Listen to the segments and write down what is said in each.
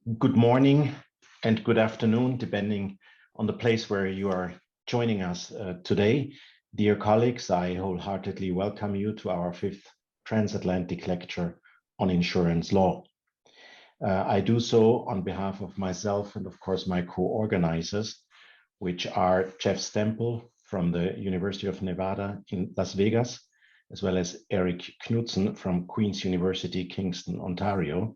Good morning and good afternoon, depending on the place where you are joining us today. Dear colleagues, I wholeheartedly welcome you to our fifth transatlantic lecture on insurance law. I do so on behalf of myself and of course my co-organizers, which are Jeff STEMPEL from the University of Nevada in Las Vegas, as well as ERIK KNUTSEN from Queen's University, Kingston, Ontario.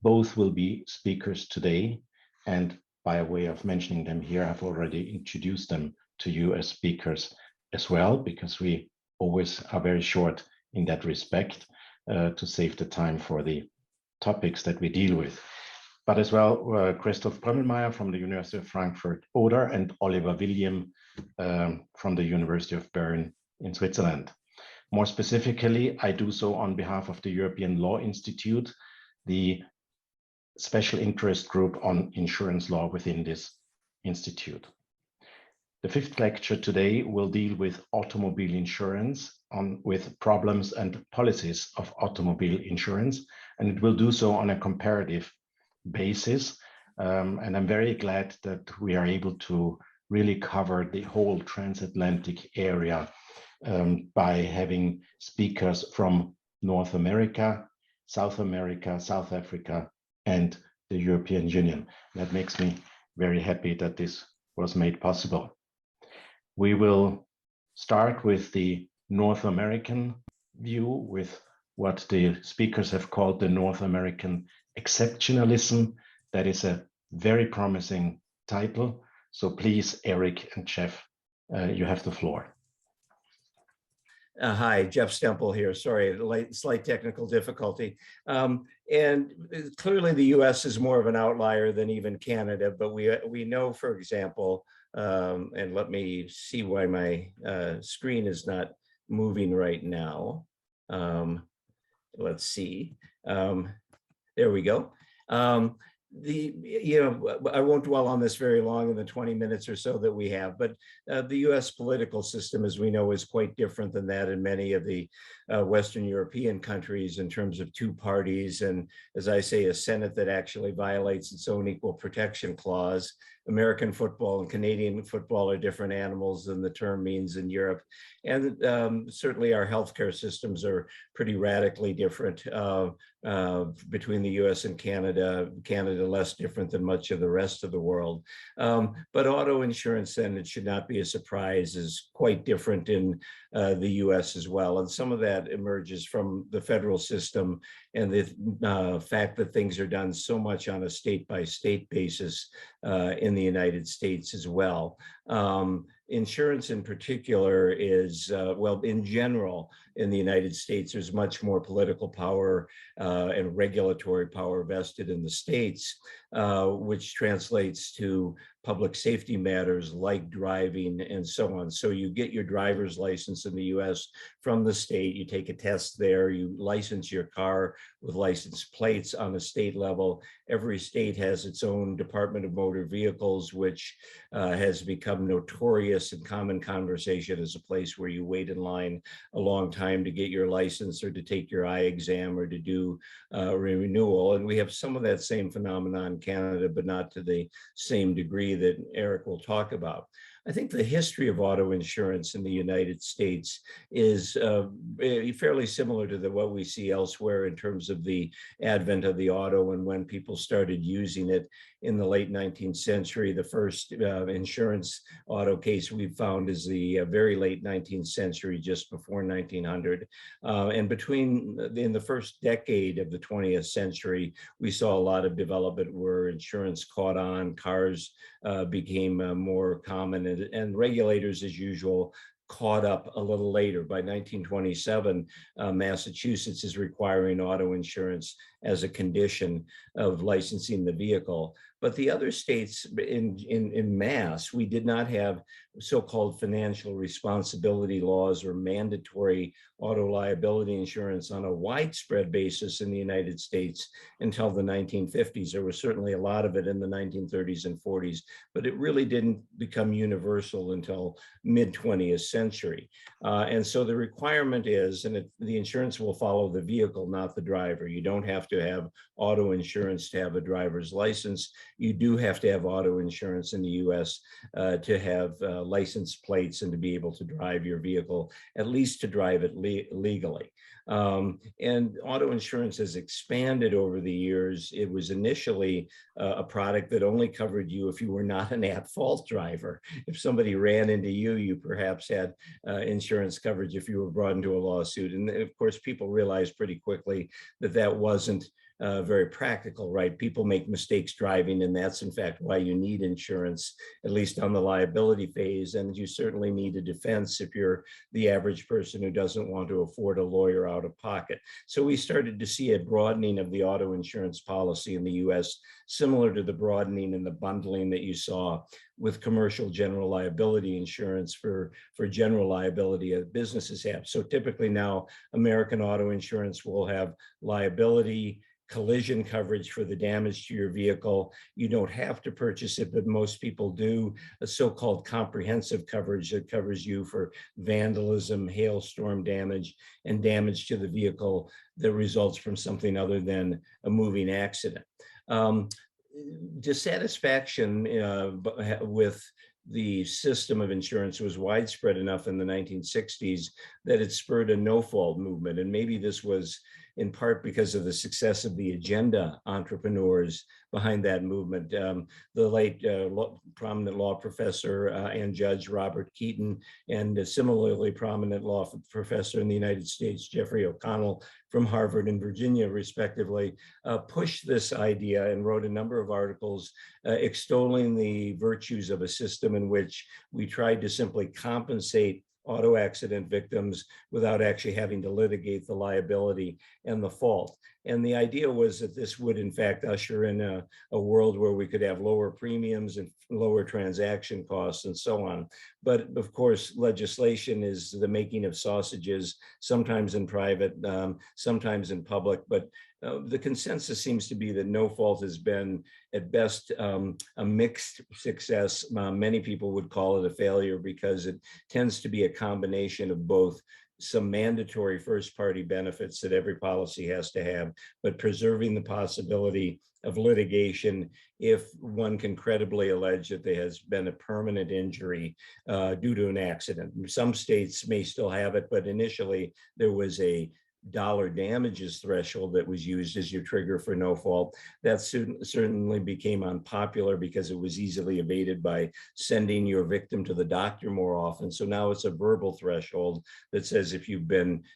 Both will be speakers today, and by way of mentioning them here, I've already introduced them to you as speakers as well, because we always are very short in that respect to save the time for the topics that we deal with. But as well, Christoph Brömmelmeier from the University of Frankfurt-Oder and Oliver William from the University of Bern in Switzerland. More specifically, I do so on behalf of the European Law Institute, the special interest group on insurance law within this institute. The fifth lecture today will deal with automobile insurance with problems and policies of automobile insurance, and it will do so on a comparative basis. And I'm very glad that we are able to really cover the whole transatlantic area by having speakers from North America, South Africa, and the European Union. That makes me very happy that this was made possible. We will start with the North American view, with what the speakers have called the North American exceptionalism. That is a very promising title. So please, ERIK and Jeff, you have the floor. Hi, Jeff STEMPEL here. Sorry, slight technical difficulty. And clearly the US is more of an outlier than even Canada, but we know, for example, and let me see why my screen is not moving right now. Let's see. There we go. I won't dwell on this very long in the 20 minutes or so that we have, but the US political system, as we know, is quite different than that in many of the Western European countries in terms of two parties. And as I say, a Senate that actually violates its own equal protection clause. American football and Canadian football are different animals than the term means in Europe. And certainly our healthcare systems are pretty radically different between the US and Canada. Canada less different than much of the rest of the world. But auto insurance, then, it should not be a surprise, is quite different in the US as well. And some of that emerges from the federal system and the fact that things are done so much on a state-by-state basis in the United States as well. Insurance in particular is, well, in general, in the United States, there's much more political power and regulatory power vested in the states, which translates to public safety matters like driving and so on. So you get your driver's license in the US from the state, you take a test there, you license your car with license plates on a state level. Every state has its own Department of Motor Vehicles, which has become notorious in common conversation as a place where you wait in line a long time to get your license or to take your eye exam or to do renewal. And we have some of that same phenomenon in Canada, but not to the same degree that ERIK will talk about. I think the history of auto insurance in the United States is fairly similar to what we see elsewhere in terms of the advent of the auto and when people started using it in the late 19th century. The first insurance auto case we found is the very late 19th century, just before 1900. And in the first decade of the 20th century, we saw a lot of development where insurance caught on, cars became more common, and regulators, as usual, caught up a little later. By 1927, Massachusetts is requiring auto insurance as a condition of licensing the vehicle. But the other states in mass, we did not have so-called financial responsibility laws or mandatory auto liability insurance on a widespread basis in the United States until the 1950s. There was certainly a lot of it in the 1930s and 40s, but it really didn't become universal until mid-20th century. And so the requirement is, and the insurance will follow the vehicle, not the driver. You don't have to have auto insurance to have a driver's license. You do have to have auto insurance in the US to have license plates and to be able to drive your vehicle, at least to drive it legally. And auto insurance has expanded over the years. It was initially a product that only covered you if you were not an at-fault driver. If somebody ran into you, you perhaps had insurance coverage if you were brought into a lawsuit. And of course, people realized pretty quickly that that wasn't very practical, right? People make mistakes driving, and that's in fact why you need insurance, at least on the liability phase. And you certainly need a defense if you're the average person who doesn't want to afford a lawyer out of pocket. So we started to see a broadening of the auto insurance policy in the US, similar to the broadening and the bundling that you saw with commercial general liability insurance for general liability that businesses have. So typically now American auto insurance will have liability, collision coverage for the damage to your vehicle. You don't have to purchase it, but most people do. A so-called comprehensive coverage that covers you for vandalism, hailstorm damage, and damage to the vehicle that results from something other than a moving accident. Dissatisfaction with the system of insurance was widespread enough in the 1960s that it spurred a no-fault movement. And maybe this was in part because of the success of the agenda entrepreneurs behind that movement. The late prominent law professor and judge Robert Keaton, and a similarly prominent law professor in the United States, Jeffrey O'Connell from Harvard and Virginia, respectively, pushed this idea and wrote a number of articles extolling the virtues of a system in which we tried to simply compensate auto accident victims without actually having to litigate the liability and the fault. And the idea was that this would in fact usher in a world where we could have lower premiums and lower transaction costs and so on. But of course, legislation is the making of sausages, sometimes in private, sometimes in public, but the consensus seems to be that no fault has been at best a mixed success. Many people would call it a failure because it tends to be a combination of both some mandatory first-party benefits that every policy has to have, but preserving the possibility of litigation if one can credibly allege that there has been a permanent injury due to an accident. Some states may still have it, but initially there was a dollar damages threshold that was used as your trigger for no fault. That certainly became unpopular because it was easily evaded by sending your victim to the doctor more often. So now it's a verbal threshold that says if you've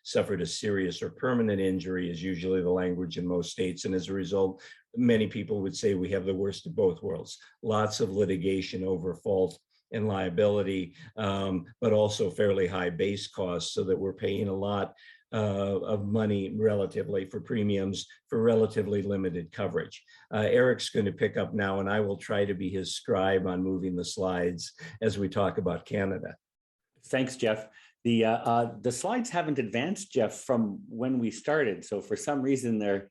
suffered a serious or permanent injury is usually the language in most states. And as a result, many people would say we have the worst of both worlds. Lots of litigation over fault and liability, but also fairly high base costs so that we're paying a lot of money relatively for premiums for relatively limited coverage. Erik's going to pick up now, and I will try to be his scribe on moving the slides as we talk about Canada. Thanks, Jeff. The slides haven't advanced, Jeff, from when we started. So for some reason they're...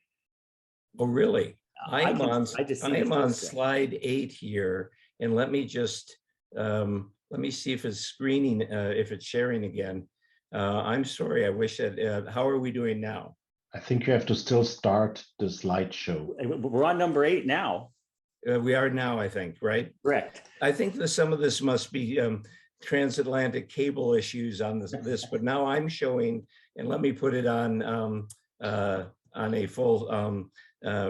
Oh, really? I am on so. slide 8 here, and let me just, let me see if it's screening, if it's sharing again. I'm sorry, I wish that, how are we doing now? I think you have to still start the slideshow. We're on number 8 now. We are now, I think, right? Correct. I think that some of this must be transatlantic cable issues on this, but now I'm showing, and let me put it on a full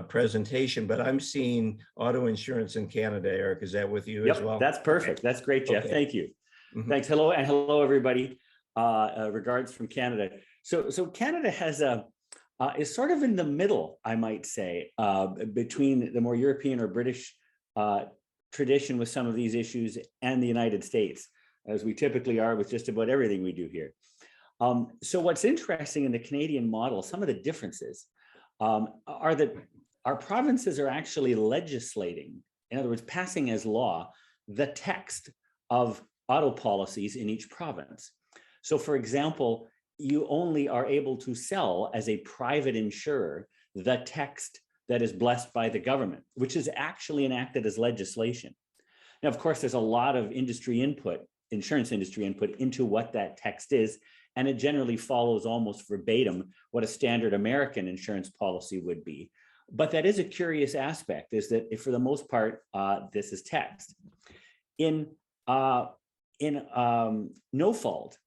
presentation, but I'm seeing auto insurance in Canada. Erik, is that with you as well? That's perfect. Okay. That's great, Jeff. Okay. Thank you. Mm-hmm. Thanks. Hello, and hello, everybody. Regards from Canada. So Canada has is sort of in the middle, I might say, between the more European or British tradition with some of these issues and the United States, as we typically are with just about everything we do here. So what's interesting in the Canadian model, some of the differences are that our provinces are actually legislating, in other words, passing as law, the text of auto policies in each province. So for example, you only are able to sell as a private insurer the text that is blessed by the government, which is actually enacted as legislation. Now, of course, there's a lot of industry input, insurance industry input into what that text is, and it generally follows almost verbatim what a standard American insurance policy would be. But that is a curious aspect, is that if, for the most part, this is text. In no fault,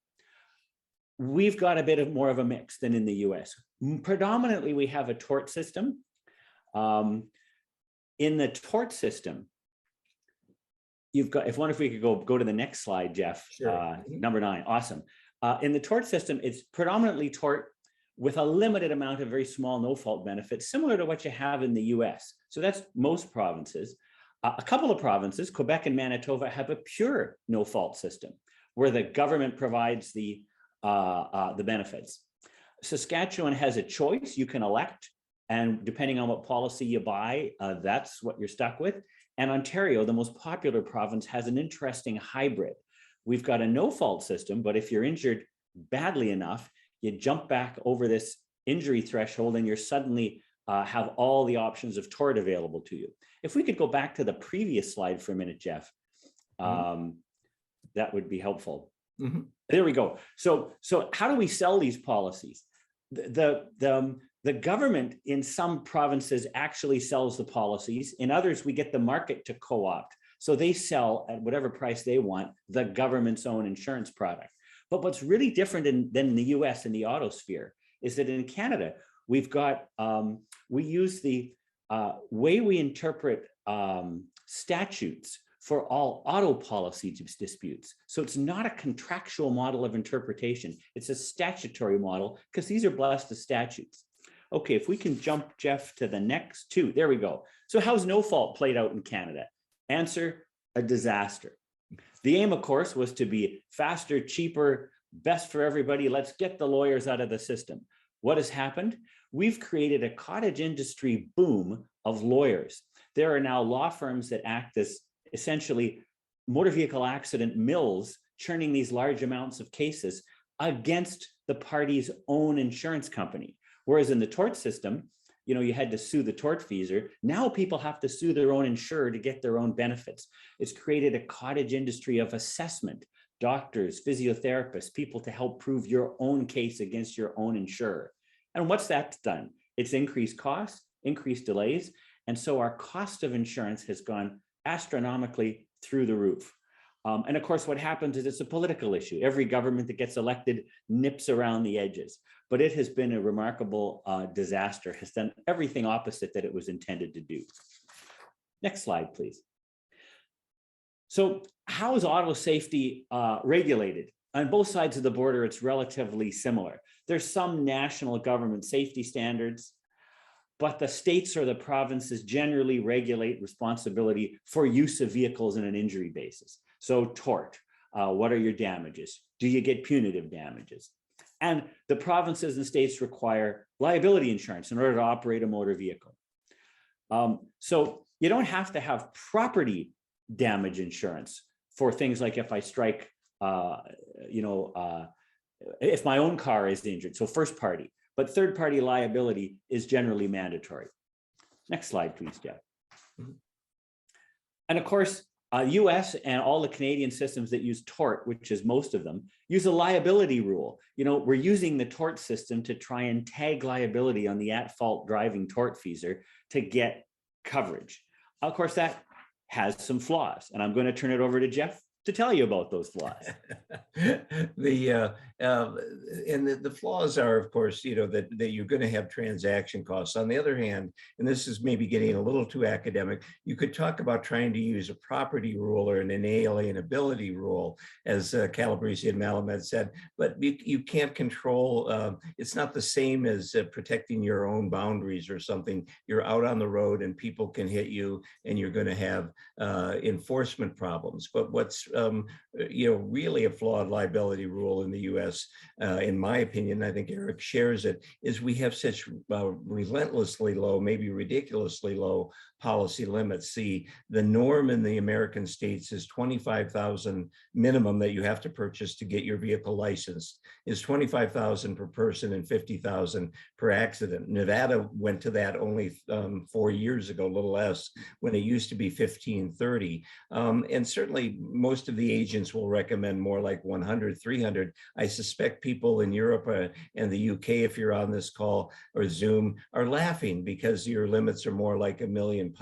we've got a bit more of a mix than in the US. Predominantly, we have a tort system. In the tort system, you've got, if we could go to the next slide, Jeff, Sure. Number 9, awesome. In the tort system, it's predominantly tort with a limited amount of very small no-fault benefits, similar to what you have in the US. So that's most provinces. A couple of provinces, Quebec and Manitoba, have a pure no-fault system where the government provides the benefits. Saskatchewan has a choice. You can elect, and depending on what policy you buy, that's what you're stuck with. And Ontario, the most popular province, has an interesting hybrid. We've got a no-fault system, but if you're injured badly enough, you jump back over this injury threshold and you're suddenly have all the options of tort available to you. If we could go back to the previous slide for a minute, Jeff, that would be helpful. There we go. So how do we sell these policies? The government in some provinces actually sells the policies. In others, we get the market to co-opt. So they sell at whatever price they want the government's own insurance product. But what's really different than the US in the auto sphere is that in Canada, we've got, we use the way we interpret statutes for all auto policy disputes. So it's not a contractual model of interpretation. It's a statutory model because these are blessed as statutes. Okay, if we can jump, Jeff, to the next 2. There we go. So how's no fault played out in Canada? Answer, a disaster. The aim, of course, was to be faster, cheaper, best for everybody. Let's get the lawyers out of the system. What has happened? We've created a cottage industry boom of lawyers. There are now law firms that act as essentially motor vehicle accident mills, churning these large amounts of cases against the party's own insurance company. Whereas in the tort system, you know, you had to sue the tortfeasor. Now people have to sue their own insurer to get their own benefits. It's created a cottage industry of assessment, doctors, physiotherapists, people to help prove your own case against your own insurer. And what's that done? It's increased costs, increased delays. And so our cost of insurance has gone astronomically through the roof. And of course, what happens is it's a political issue. Every government that gets elected nips around the edges, but it has been a remarkable disaster, has done everything opposite that it was intended to do. Next slide, please. So how is auto safety regulated? On both sides of the border, it's relatively similar. There's some national government safety standards, but the states or the provinces generally regulate responsibility for use of vehicles in an injury basis. So tort, what are your damages? Do you get punitive damages? And the provinces and states require liability insurance in order to operate a motor vehicle. So you don't have to have property damage insurance for things like if I strike, if my own car is injured, so first party, but third party liability is generally mandatory. Next slide, please, Jeff. And of course, US and all the Canadian systems that use tort, which is most of them, use a liability rule. You know, we're using the tort system to try and tag liability on the at-fault driving tortfeasor to get coverage. Of course, that has some flaws, and I'm going to turn it over to Jeff to tell you about those flaws. The flaws are, of course, that you're going to have transaction costs. On the other hand, and this is maybe getting a little too academic, you could talk about trying to use a property rule or an inalienability rule, as Calabrese and Malamed said, but you can't control, it's not the same as protecting your own boundaries or something. You're out on the road and people can hit you and you're going to have enforcement problems. But what's really a flawed liability rule in the US, in my opinion, I think ERIK shares it, is we have such relentlessly low, maybe ridiculously low policy limits. The norm in the American states is $25,000 minimum that you have to purchase to get your vehicle licensed, is $25,000 per person and $50,000 per accident. Nevada went to that only 4 years ago, a little less, when it used to be $15,30. And certainly most most of the agents will recommend more like 100, 300. I suspect people in Europe and the UK, if you're on this call or Zoom, are laughing because your limits are more like £1 million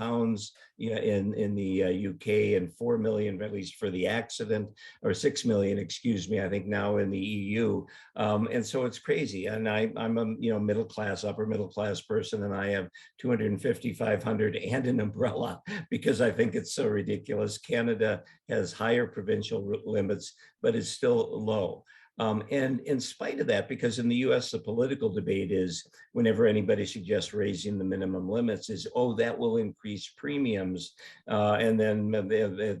in the UK and 4 million, at least for the accident, or 6 million, excuse me, I think now in the EU. And so it's crazy. And I'm a middle class, upper middle class person, and I have 250, 500 and an umbrella because I think it's so ridiculous. Canada has higher provincial limits, but it's still low. And in spite of that, because in the US, the political debate is whenever anybody suggests raising the minimum limits is, oh, that will increase premiums. And then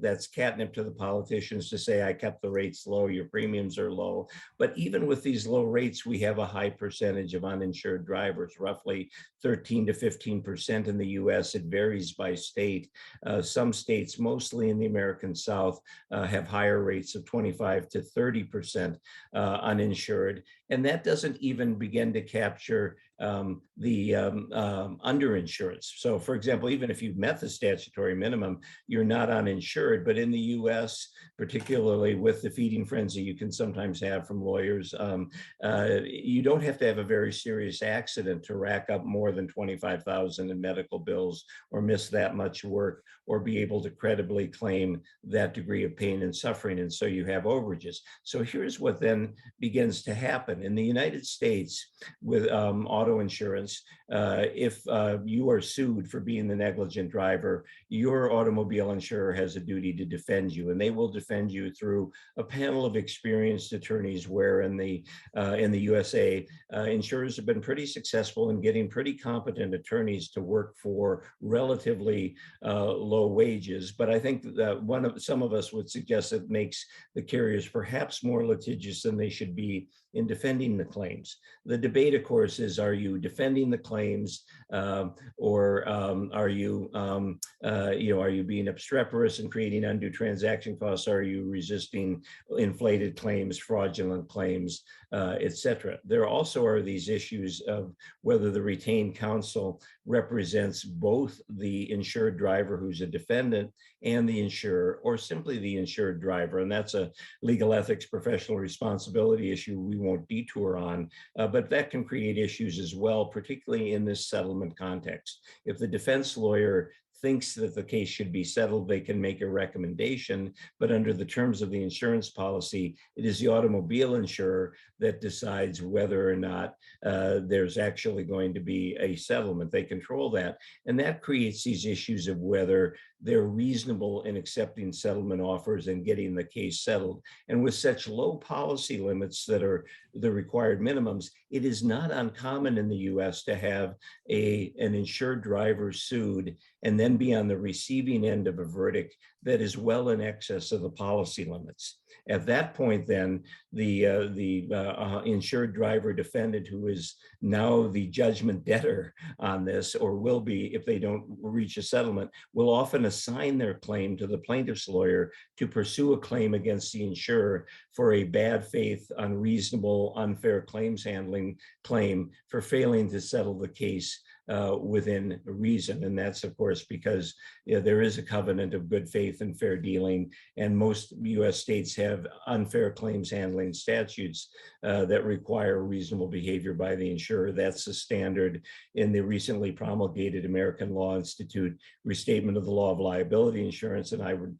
that's catnip to the politicians to say, I kept the rates low, your premiums are low. But even with these low rates, we have a high percentage of uninsured drivers, roughly 13 to 15% in the US. It varies by state. Some states, mostly in the American South, have higher rates of 25 to 30%. Uninsured, and that doesn't even begin to capture the underinsurance. So, for example, even if you've met the statutory minimum, you're not uninsured. But in the U.S., particularly with the feeding frenzy you can sometimes have from lawyers, you don't have to have a very serious accident to rack up more than $25,000 in medical bills or miss that much work or be able to credibly claim that degree of pain and suffering. And so you have overages. So here's what then begins to happen. In the United States with auto insurance, if you are sued for being the negligent driver, your automobile insurer has a duty to defend you, and they will defend you through a panel of experienced attorneys where in the USA, insurers have been pretty successful in getting pretty competent attorneys to work for relatively low wages. But I think that some of us would suggest it makes the carriers perhaps more litigious than they should be in defending the claims. The debate, of course, is, are you defending the claims or are you being obstreperous and creating undue transaction costs? Are you resisting inflated claims, fraudulent claims, etc.? There also are these issues of whether the retained counsel represents both the insured driver who's a defendant and the insurer, or simply the insured driver. And that's a legal ethics professional responsibility issue we won't detour on, but that can create issues as well, particularly in this settlement context. If the defense lawyer thinks that the case should be settled, they can make a recommendation, but under the terms of the insurance policy, it is the automobile insurer that decides whether or not there's actually going to be a settlement. They control that, and that creates these issues of whether they're reasonable in accepting settlement offers and getting the case settled. And with such low policy limits that are the required minimums, it is not uncommon in the US to have an insured driver sued and then be on the receiving end of a verdict that is well in excess of the policy limits. At that point, then, the insured driver defendant, who is now the judgment debtor on this, or will be if they don't reach a settlement, will often assign their claim to the plaintiff's lawyer to pursue a claim against the insurer for a bad faith, unreasonable, unfair claims handling claim for failing to settle the case within reason. And that's, of course, because there is a covenant of good faith and fair dealing, and most US states have unfair claims handling statutes that require reasonable behavior by the insurer. That's the standard in the recently promulgated American Law Institute restatement of the law of liability insurance, and I would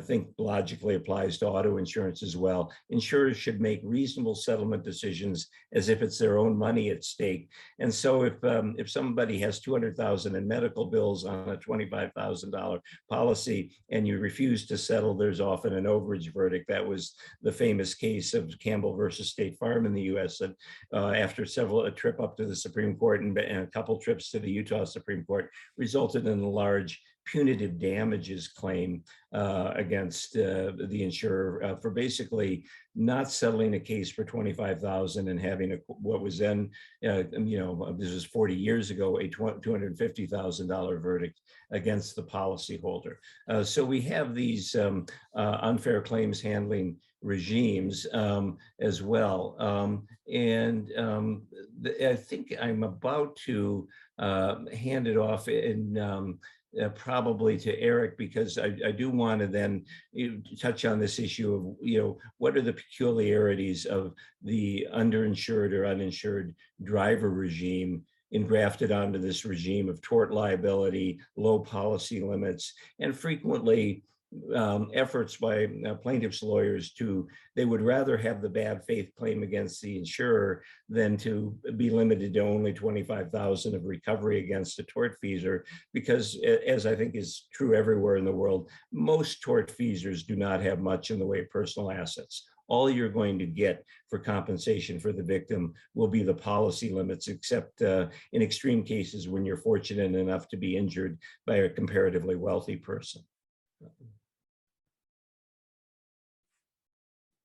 think logically applies to auto insurance as well. Insurers should make reasonable settlement decisions as if it's their own money at stake. And so if somebody has $200,000 in medical bills on a $25,000 policy and you refuse to settle, there's often an overage verdict. That was the famous case of Campbell versus State Farm in the US, that after a trip up to the Supreme Court and a couple trips to the Utah Supreme Court resulted in a large punitive damages claim against the insurer for basically not settling a case for $25,000 and having what was then, this was 40 years ago, a $250,000 verdict against the policyholder. So we have these unfair claims handling regimes as well. I think I'm about to hand it off in probably to ERIK, because I do want to then touch on this issue of, what are the peculiarities of the underinsured or uninsured driver regime engrafted onto this regime of tort liability, low policy limits, and frequently efforts by plaintiffs' lawyers they would rather have the bad faith claim against the insurer than to be limited to only $25,000 of recovery against a tortfeasor, because as I think is true everywhere in the world, most tortfeasors do not have much in the way of personal assets. All you're going to get for compensation for the victim will be the policy limits, except in extreme cases when you're fortunate enough to be injured by a comparatively wealthy person.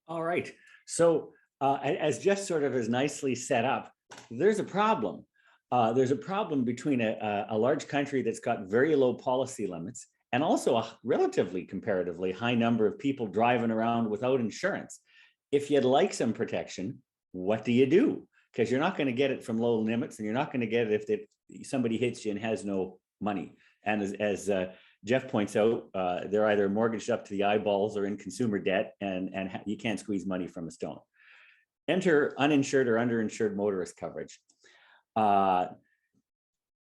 All right. So as Jeff sort of has nicely set up, there's a problem. There's a problem between a large country that's got very low policy limits and also a relatively comparatively high number of people driving around without insurance. If you'd like some protection, what do you do? Because you're not going to get it from low limits, and you're not going to get it if somebody hits you and has no money. And as Jeff points out, they're either mortgaged up to the eyeballs or in consumer debt, and you can't squeeze money from a stone. Enter uninsured or underinsured motorist coverage.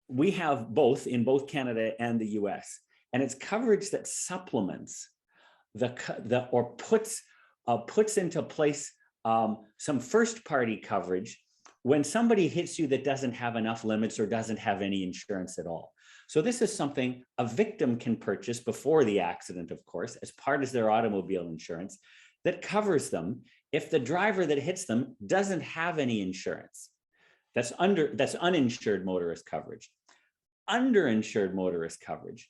We have both in both Canada and the US, and it's coverage that supplements or puts into place some first party coverage when somebody hits you that doesn't have enough limits or doesn't have any insurance at all. So this is something a victim can purchase before the accident, of course, as part of their automobile insurance, that covers them if the driver that hits them doesn't have any insurance. That's uninsured motorist coverage. Underinsured motorist coverage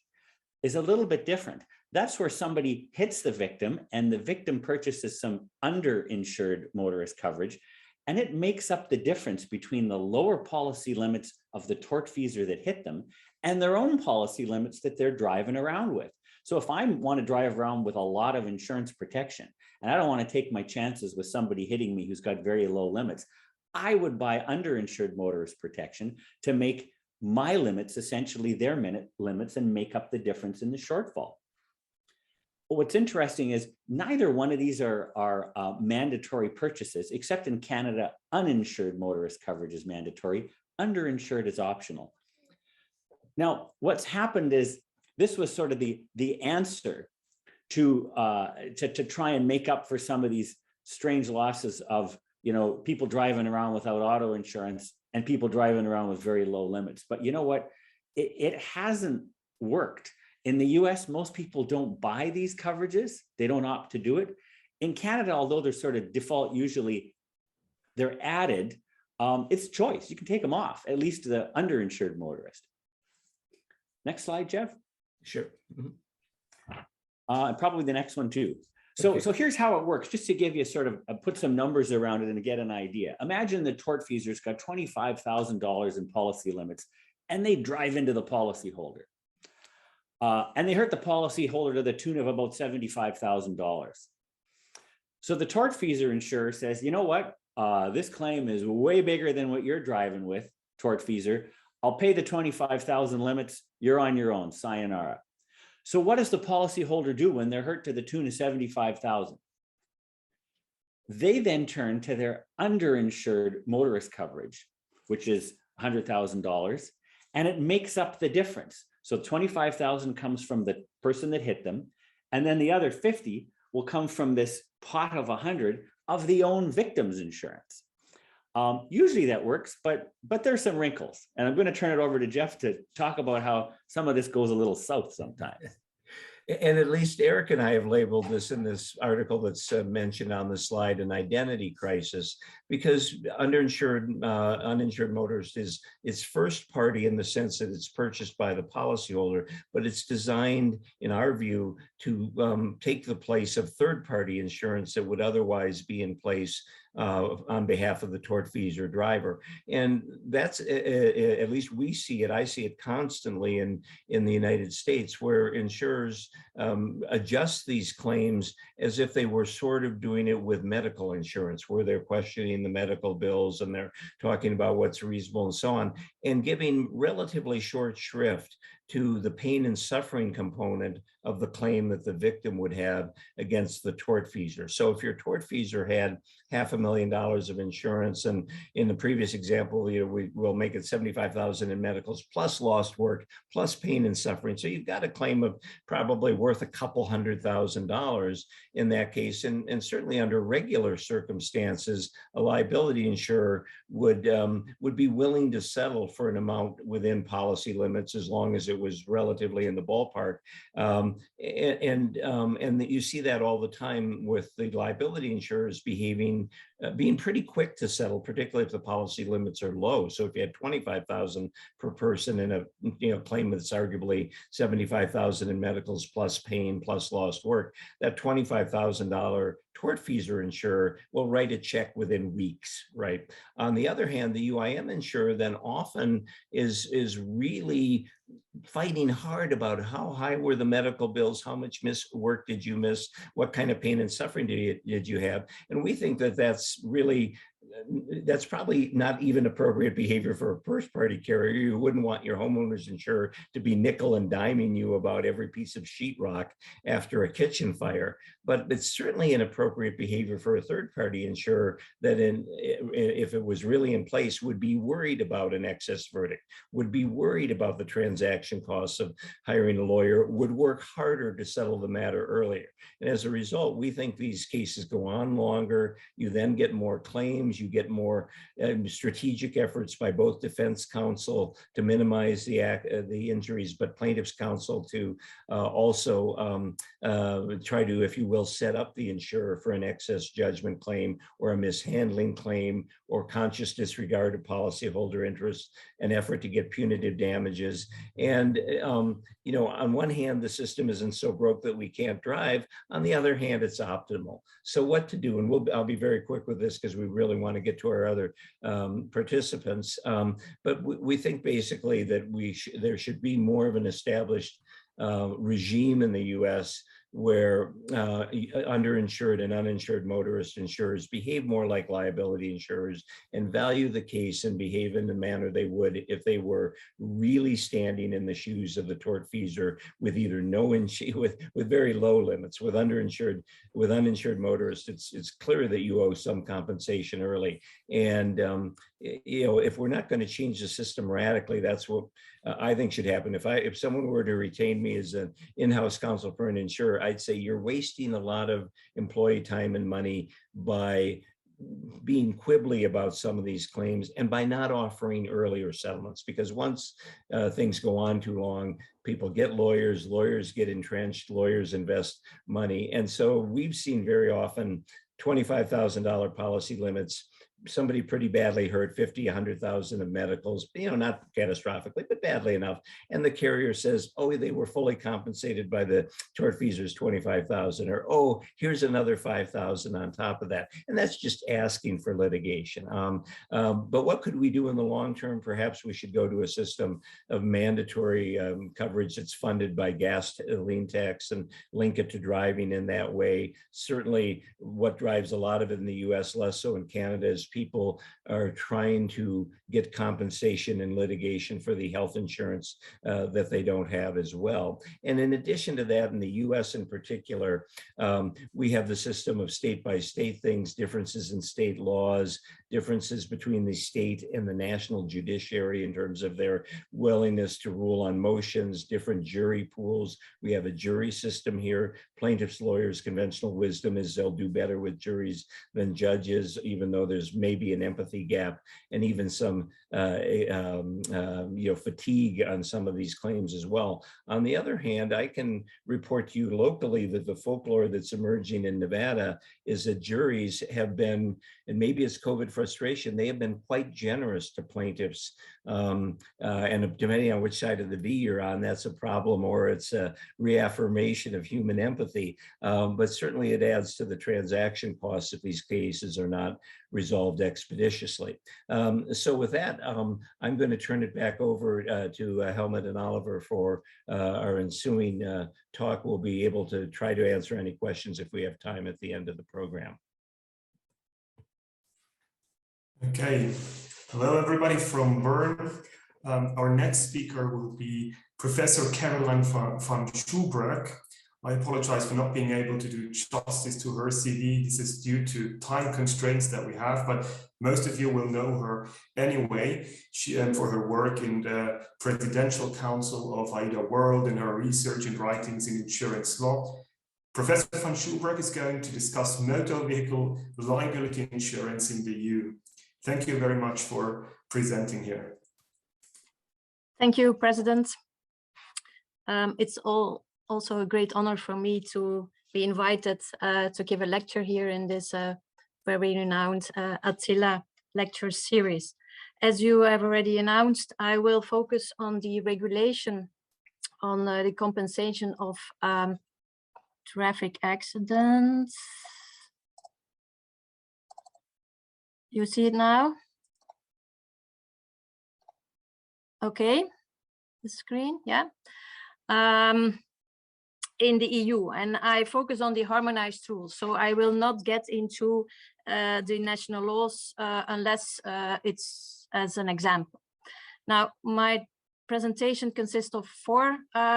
is a little bit different. That's where somebody hits the victim and the victim purchases some underinsured motorist coverage, and it makes up the difference between the lower policy limits of the tortfeasor that hit them and their own policy limits that they're driving around with. So if I want to drive around with a lot of insurance protection and I don't want to take my chances with somebody hitting me who's got very low limits, I would buy underinsured motorist protection to make my limits essentially their limits and make up the difference in the shortfall. But what's interesting is neither one of these are mandatory purchases, except in Canada, uninsured motorist coverage is mandatory, underinsured is optional. Now, what's happened is this was sort of the answer to try and make up for some of these strange losses of people driving around without auto insurance and people driving around with very low limits. But you know what? It hasn't worked. In the US, most people don't buy these coverages. They don't opt to do it. In Canada, although they're sort of default, usually they're added, it's choice. You can take them off, at least the underinsured motorist. Next slide, Jeff. Sure. And probably the next one too. So here's how it works, just to give you sort of put some numbers around it and get an idea. Imagine the tortfeasor's got $25,000 in policy limits, and they drive into the policyholder. And they hurt the policyholder to the tune of about $75,000. So the tortfeasor insurer says, you know what? This claim is way bigger than what you're driving with, tortfeasor. I'll pay the 25,000 limits. You're on your own. Sayonara. So what does the policyholder do when they're hurt to the tune of 75,000? They then turn to their underinsured motorist coverage, which is $100,000, and it makes up the difference. So 25,000 comes from the person that hit them, and then the other 50 will come from this pot of 100 of the own victim's insurance. Usually that works, but there's some wrinkles. And I'm going to turn it over to Jeff to talk about how some of this goes a little south sometimes. And at least ERIK and I have labeled this in this article that's mentioned on the slide an identity crisis, because uninsured motorist is first party in the sense that it's purchased by the policyholder, but it's designed, in our view, to take the place of third party insurance that would otherwise be in place on behalf of the tortfeasor driver. And that's, at least we see it, I see it constantly in the United States, where insurers adjust these claims as if they were sort of doing it with medical insurance, where they're questioning the medical bills and they're talking about what's reasonable and so on, and giving relatively short shrift to the pain and suffering component of the claim that the victim would have against the tortfeasor. So if your tortfeasor had $500,000 of insurance, and in the previous example, we will make it $75,000 in medicals plus lost work plus pain and suffering. So you've got a claim of probably worth a couple $100,000 in that case, and certainly under regular circumstances, a liability insurer would be willing to settle for an amount within policy limits as long as it was relatively in the ballpark. And you see that all the time with the liability insurers being pretty quick to settle, particularly if the policy limits are low. So if you had $25,000 per person in a claim that's arguably $75,000 in medicals plus pain plus lost work, that $25,000 tortfeasor insurer will write a check within weeks, right? On the other hand, the UIM insurer then often is really fighting hard about how high were the medical bills, how much work did you miss, what kind of pain and suffering did you have? And we think that that's probably not even appropriate behavior for a first-party carrier. You wouldn't want your homeowner's insurer to be nickel and diming you about every piece of sheetrock after a kitchen fire. But it's certainly inappropriate behavior for a third-party insurer that, if it was really in place, would be worried about an excess verdict, would be worried about the transaction costs of hiring a lawyer, would work harder to settle the matter earlier. And as a result, we think these cases go on longer. You then get more claims, you get more strategic efforts by both defense counsel to minimize the injuries, but plaintiff's counsel to also try to, if you will, set up the insurer for an excess judgment claim or a mishandling claim or conscious disregard of policyholder interests, an effort to get punitive damages. And on one hand, the system isn't so broke that we can't drive. On the other hand, it's optimal. So what to do? And I'll be very quick with this because we really want to get to our other participants. But we think basically that there should be more of an established regime in the US where underinsured and uninsured motorist insurers behave more like liability insurers and value the case and behave in the manner they would if they were really standing in the shoes of the tortfeasor with either with very low limits. With uninsured motorists, it's clear that you owe some compensation early. And if we're not going to change the system radically, that's what I think should happen. If someone were to retain me as an in-house counsel for an insurer, I'd say you're wasting a lot of employee time and money by being quibbly about some of these claims and by not offering earlier settlements, because once things go on too long, people get lawyers get entrenched, lawyers invest money. And so we've seen very often $25,000 policy limits, somebody pretty badly hurt, 50, 100,000 of medicals, not catastrophically, but badly enough. And the carrier says, oh, they were fully compensated by the tortfeasor's 25,000, or, oh, here's another 5,000 on top of that. And that's just asking for litigation. But what could we do in the long term? Perhaps we should go to a system of mandatory coverage that's funded by gasoline tax and link it to driving in that way. Certainly what drives a lot of it in the US, less so in Canada, is people are trying to get compensation and litigation for the health insurance that they don't have as well. And in addition to that, in the US in particular, we have the system of state by state things, differences in state laws, differences between the state and the national judiciary in terms of their willingness to rule on motions, different jury pools. We have a jury system here. Plaintiffs' lawyers' conventional wisdom is they'll do better with juries than judges, even though there's maybe an empathy gap and even some fatigue on some of these claims as well. On the other hand, I can report to you locally that the folklore that's emerging in Nevada is that juries have been, and maybe it's COVID frustration, they have been quite generous to plaintiffs. And depending on which side of the V you're on, that's a problem, or it's a reaffirmation of human empathy. But certainly it adds to the transaction costs if these cases are not resolved expeditiously. So with that, I'm going to turn it back over to Helmut and Oliver for our ensuing talk. We'll be able to try to answer any questions if we have time at the end of the program. Okay, hello everybody from Bern. Our next speaker will be Professor Caroline van SCHOUBROECK. I apologize for not being able to do justice to her CV. This is due to time constraints that we have, but most of you will know her anyway. She, for her work in the Presidential Council of AIDA World and her research and writings in insurance law. Professor van SCHOUBROECK is going to discuss motor vehicle liability insurance in the EU. Thank you very much for presenting here. Thank you, President. It's also a great honor for me to be invited to give a lecture here in this very renowned ATILA lecture series. As you have already announced, I will focus on the regulation on the compensation of traffic accidents. You see it now? Okay, the screen, yeah. In the EU, and I focus on the harmonized rules. So I will not get into the national laws unless it's as an example. Now, my presentation consists of 4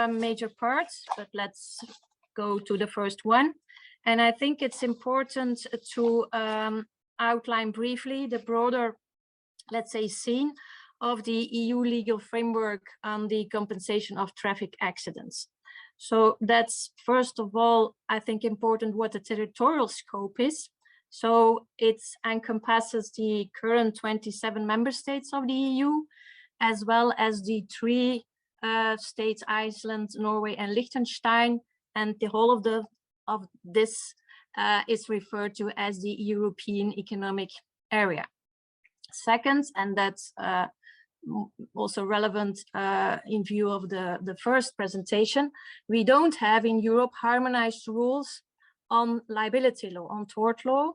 major parts, but let's go to the first one. And I think it's important to outline briefly the broader, let's say, scene of the EU legal framework on the compensation of traffic accidents. So that's, first of all, I think important what the territorial scope is. So it encompasses the current 27 member states of the EU, as well as the 3 states, Iceland, Norway, and Liechtenstein. And the whole of this is referred to as the European Economic Area. Second, and that's also relevant in view of the first presentation, we don't have in Europe harmonized rules on liability law, on tort law,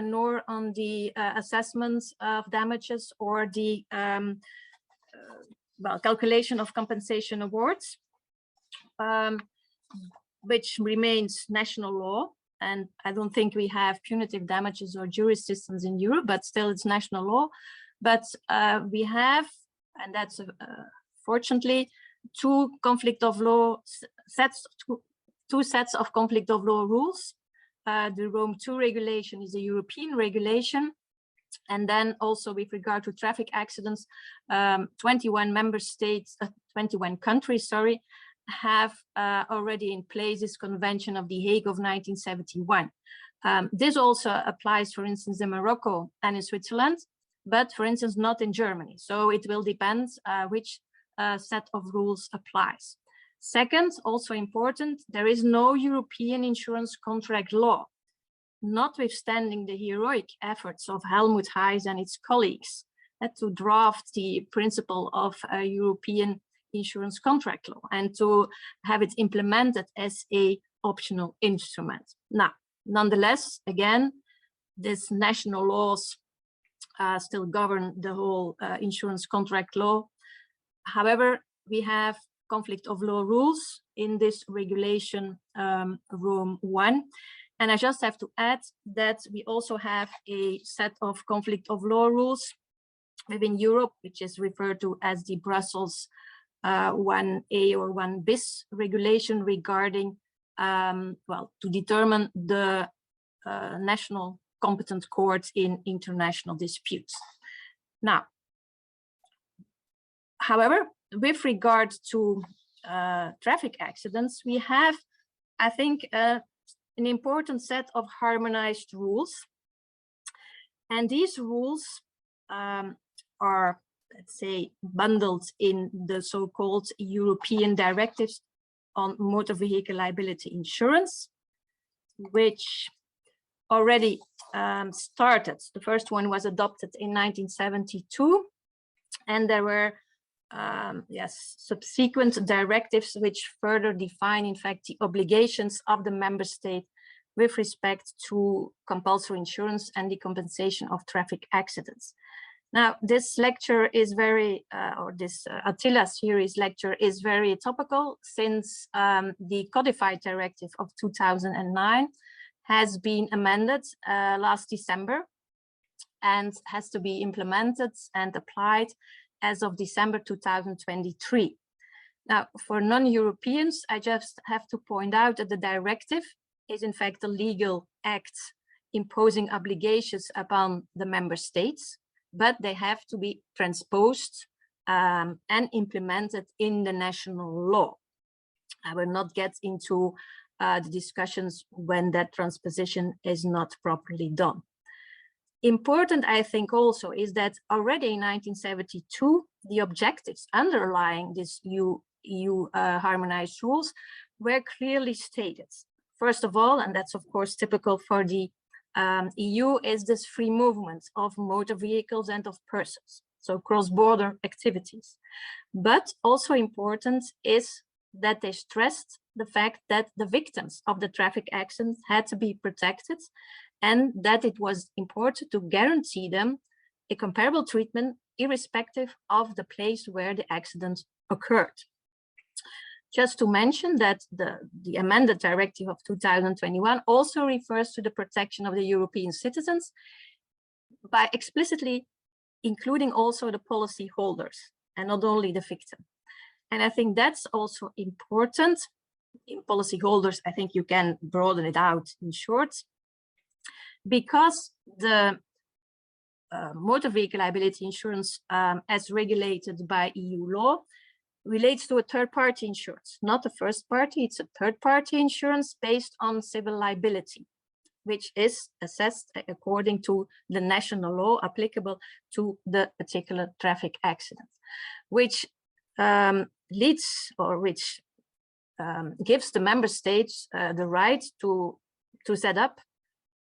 nor on the assessments of damages or the calculation of compensation awards, which remains national law. And I don't think we have punitive damages or jury systems in Europe, but still it's national law. But we have, and that's fortunately, two sets of conflict of law rules. The Rome II regulation is a European regulation. And then also with regard to traffic accidents, 21 member states, 21 countries, sorry, have already in place this Convention of The Hague of 1971. This also applies, for instance, in Morocco and in Switzerland, but for instance, not in Germany. So it will depend which set of rules applies. Second, also important, there is no European insurance contract law, notwithstanding the heroic efforts of Helmut Heijs and its colleagues to draft the principle of a European insurance contract law and to have it implemented as a optional instrument. Now, nonetheless, again, these national laws still govern the whole insurance contract law. However, we have conflict of law rules in this regulation Rome I. And I just have to add that we also have a set of conflict of law rules within Europe, which is referred to as the Brussels 1A or 1 bis regulation regarding, to determine the national competent courts in international disputes. Now, however, with regard to traffic accidents, we have, I think, an important set of harmonized rules. And these rules are, let's say, bundled in the so-called European directives on motor vehicle liability insurance, which already started. The first one was adopted in 1972, and there were subsequent directives which further define, in fact, the obligations of the member state with respect to compulsory insurance and the compensation of traffic accidents. Now, this lecture is very, or this ATILA series lecture is very topical, since the codified directive of 2009 has been amended last December and has to be implemented and applied as of December 2023. Now, for non-Europeans, I just have to point out that the directive is in fact a legal act imposing obligations upon the member states, but they have to be transposed and implemented in the national law. I will not get into the discussions when that transposition is not properly done. Important, I think, also is that already in 1972, the objectives underlying this EU harmonized rules were clearly stated. First of all, and that's of course typical for the EU, is this free movement of motor vehicles and of persons, so cross-border activities. But also important is that they stressed the fact that the victims of the traffic accidents had to be protected, and that it was important to guarantee them a comparable treatment irrespective of the place where the accident occurred. Just to mention that the amended directive of 2021 also refers to the protection of the European citizens by explicitly including also the policy holders and not only the victim. And I think that's also important. In policy holders, I think you can broaden it out in short, because the motor vehicle liability insurance as regulated by EU law relates to a third-party insurance, not a first party. It's a third-party insurance based on civil liability, which is assessed according to the national law applicable to the particular traffic accident, which leads or which gives the member states the right to set up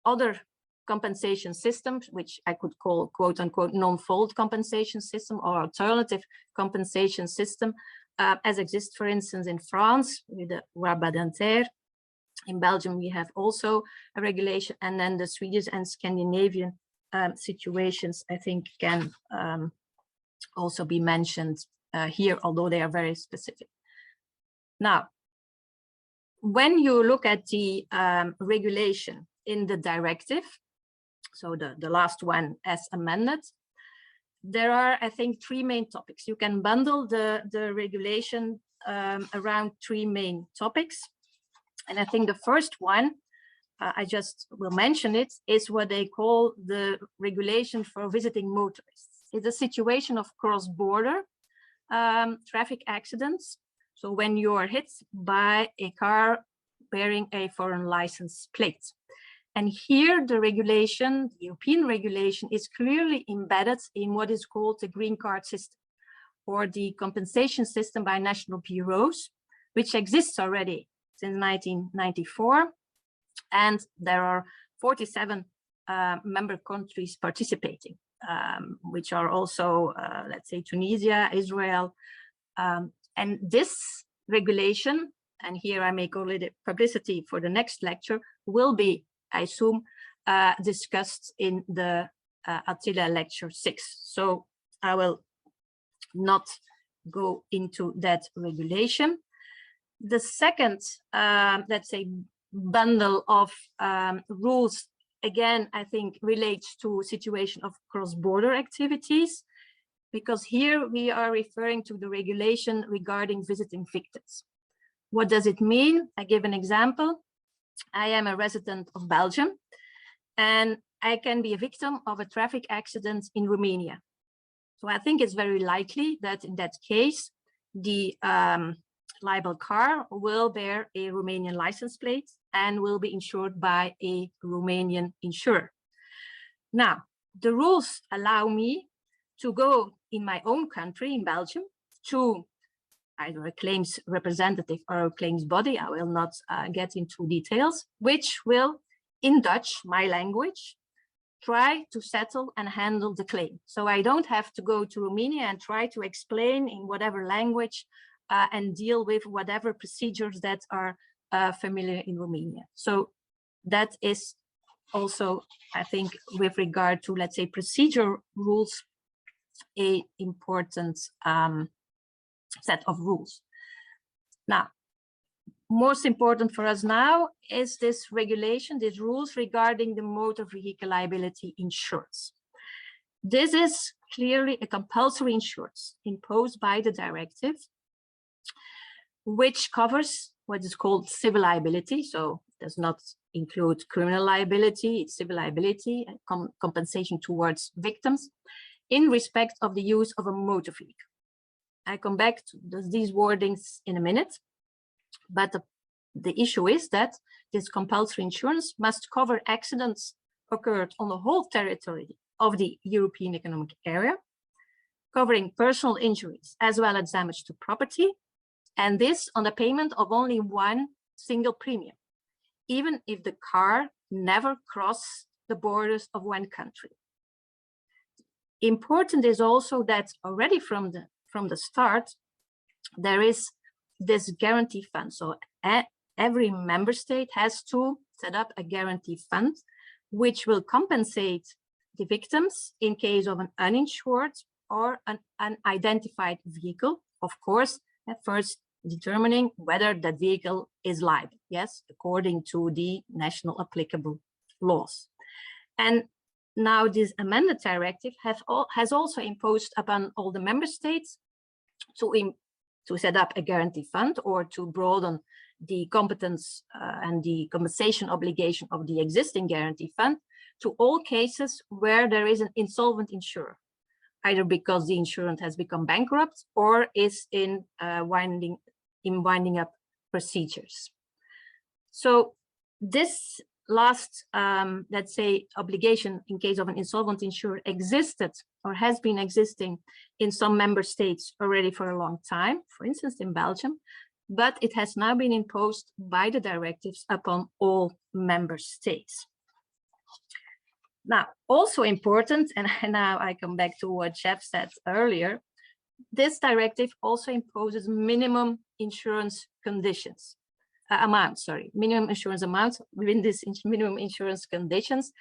other compensation systems, which I could call quote unquote non-fault compensation system or alternative compensation system, as exists, for instance, in France with the rabat dentaire. In Belgium, we have also a regulation, and then the Swedish and Scandinavian situations, I think, can also be mentioned here, although they are very specific. Now, when you look at the regulation in the directive, so the last one as amended, there are, I think, three main topics. You can bundle the regulation around three main topics. And I think the first one, I just will mention it, is what they call the regulation for visiting motorists. It's a situation of cross-border traffic accidents. So when you are hit by a car bearing a foreign license plate. And here the regulation, the European regulation, is clearly embedded in what is called the green card system, or the compensation system by national bureaus, which exists already since 1994. And there are 47 member countries participating, which are also, let's say, Tunisia, Israel. And this regulation, and here I make already publicity for the next lecture, will be, I assume, discussed in the ATILA lecture 6. So I will not go into that regulation. The second, let's say, bundle of rules, again, I think relates to situation of cross-border activities, because here we are referring to the regulation regarding visiting victims. What does it mean? I give an example. I am a resident of Belgium, and I can be a victim of a traffic accident in Romania. So I think it's very likely that in that case, the liable car will bear a Romanian license plate and will be insured by a Romanian insurer. Now, the rules allow me to go in my own country, in Belgium, to either a claims representative or a claims body, I will not get into details, which will in Dutch, my language, try to settle and handle the claim. So I don't have to go to Romania and try to explain in whatever language and deal with whatever procedures that are familiar in Romania. So that is also, I think, with regard to, let's say, procedure rules, a important set of rules. Now, most important for us now is this regulation, these rules regarding the motor vehicle liability insurance. This is clearly a compulsory insurance imposed by the directive, which covers what is called civil liability. So it does not include criminal liability, it's civil liability and compensation towards victims in respect of the use of a motor vehicle. I come back to these wordings in a minute. But the issue is that this compulsory insurance must cover accidents occurred on the whole territory of the European Economic Area, covering personal injuries as well as damage to property, and this on the payment of only one single premium, even if the car never crossed the borders of one country. Important is also that already from the start, there is this guarantee fund. So every member state has to set up a guarantee fund, which will compensate the victims in case of an uninsured or an unidentified vehicle, of course, at first determining whether that vehicle is liable, yes, according to the national applicable laws. And now this amended directive has also imposed upon all the member states to set up a guarantee fund or to broaden the competence and the compensation obligation of the existing guarantee fund to all cases where there is an insolvent insurer, either because the insurance has become bankrupt or is in winding up procedures. So this last, let's say, obligation in case of an insolvent insurer existed or has been existing in some member states already for a long time, for instance, in Belgium, but it has now been imposed by the directives upon all member states. Now, also important, and now I come back to what Jeff said earlier, this directive also imposes minimum insurance conditions. Minimum insurance amounts within this minimum insurance conditions.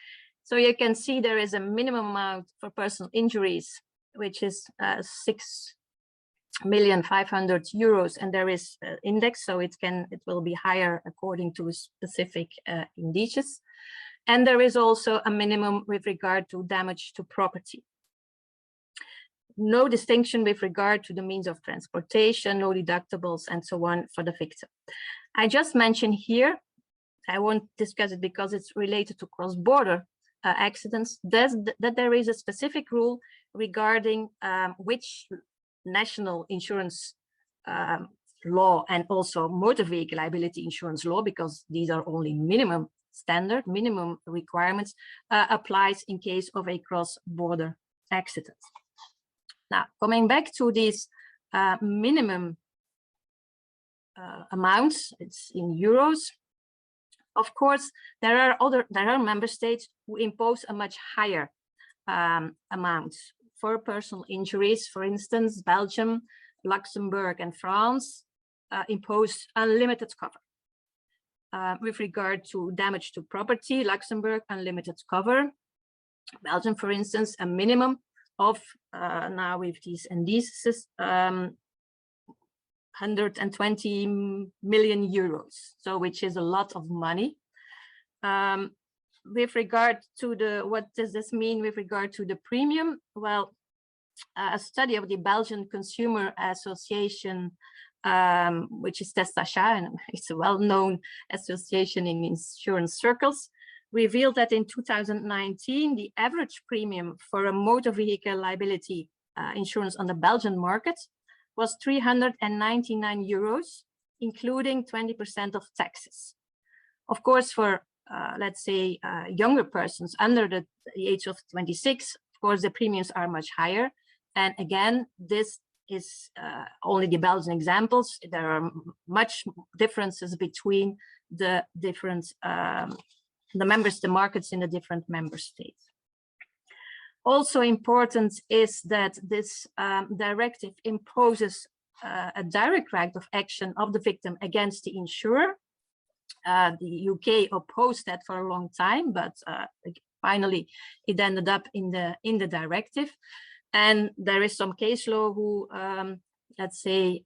So you can see there is a minimum amount for personal injuries, which is 6,500,000 euros, and there is index, so it will be higher according to specific indices. And there is also a minimum with regard to damage to property. No distinction with regard to the means of transportation, no deductibles, and so on for the victim. I just mentioned here, I won't discuss it because it's related to cross-border accidents, that there is a specific rule regarding which national insurance law and also motor vehicle liability insurance law, because these are only minimum requirements, applies in case of a cross-border accident. Now, coming back to these minimum amounts, it's in euros. Of course, there are member states who impose a much higher amount for personal injuries. For instance, Belgium, Luxembourg, and France impose unlimited cover. With regard to damage to property, Luxembourg, unlimited cover. Belgium, for instance, a minimum of now with these indices 120 million euros, so which is a lot of money. With regard to what does this mean with regard to the premium? Well, a study of the Belgian Consumer Association, which is Testachat, and it's a well-known association in insurance circles, revealed that in 2019, the average premium for a motor vehicle liability insurance on the Belgian market was 399 euros, including 20% of taxes. Of course, for let's say younger persons under the age of 26, of course, the premiums are much higher. And again, this is only the Belgian examples. There are much differences between the different the markets in the different member states. Also important is that this directive imposes a direct right of action of the victim against the insurer. The UK opposed that for a long time, but finally it ended up in the directive. And there is some case law who, let's say,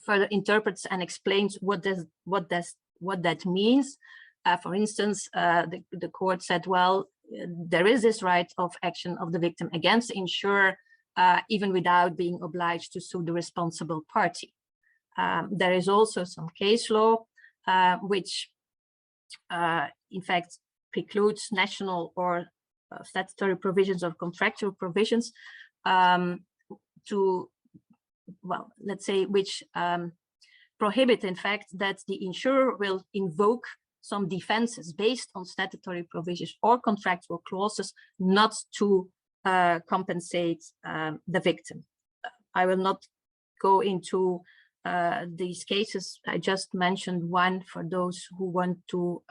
further interprets and explains what that means. For instance, the court said, well, there is this right of action of the victim against the insurer, even without being obliged to sue the responsible party. There is also some case law which, in fact, precludes national or statutory provisions or contractual provisions to, well, let's say, which prohibit, in fact, that the insurer will invoke some defenses based on statutory provisions or contractual clauses not to compensate the victim. I will not go into these cases. I just mentioned one for those who want to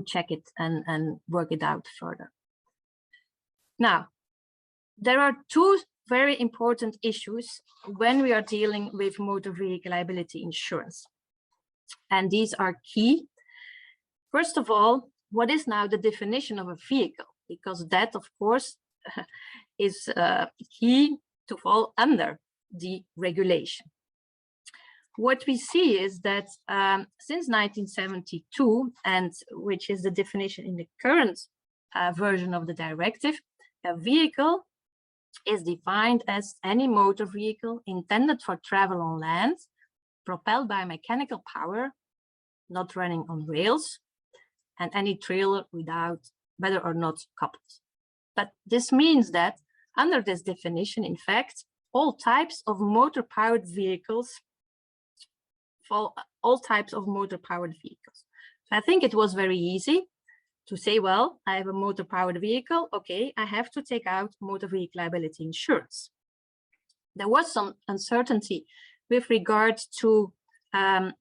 check it and work it out further. Now, there are two very important issues when we are dealing with motor vehicle liability insurance. And these are key. First of all, what is now the definition of a vehicle? Because that, of course, is key to fall under the regulation. What we see is that since 1972, and which is the definition in the current version of the directive, a vehicle is defined as any motor vehicle intended for travel on land, propelled by mechanical power, not running on rails, and any trailer without, whether or not coupled. But this means that under this definition, in fact, all types of motor-powered vehicles fall, all types of motor-powered vehicles. So I think it was very easy to say, well, I have a motor-powered vehicle. Okay, I have to take out motor vehicle liability insurance. There was some uncertainty with regard to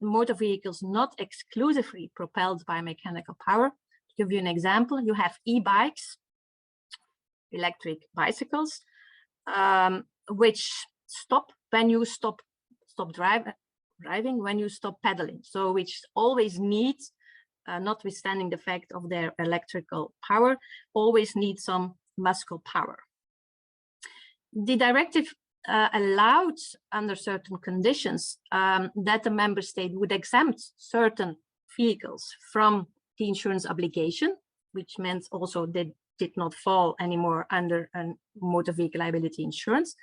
motor vehicles not exclusively propelled by mechanical power. To give you an example, you have e-bikes, electric bicycles, which stop when you stop driving, when you stop pedaling. So which always needs, notwithstanding the fact of their electrical power, always need some muscle power. The directive allowed, under certain conditions, that the member state would exempt certain vehicles from the insurance obligation, which meant also they did not fall anymore under a motor vehicle liability insurance,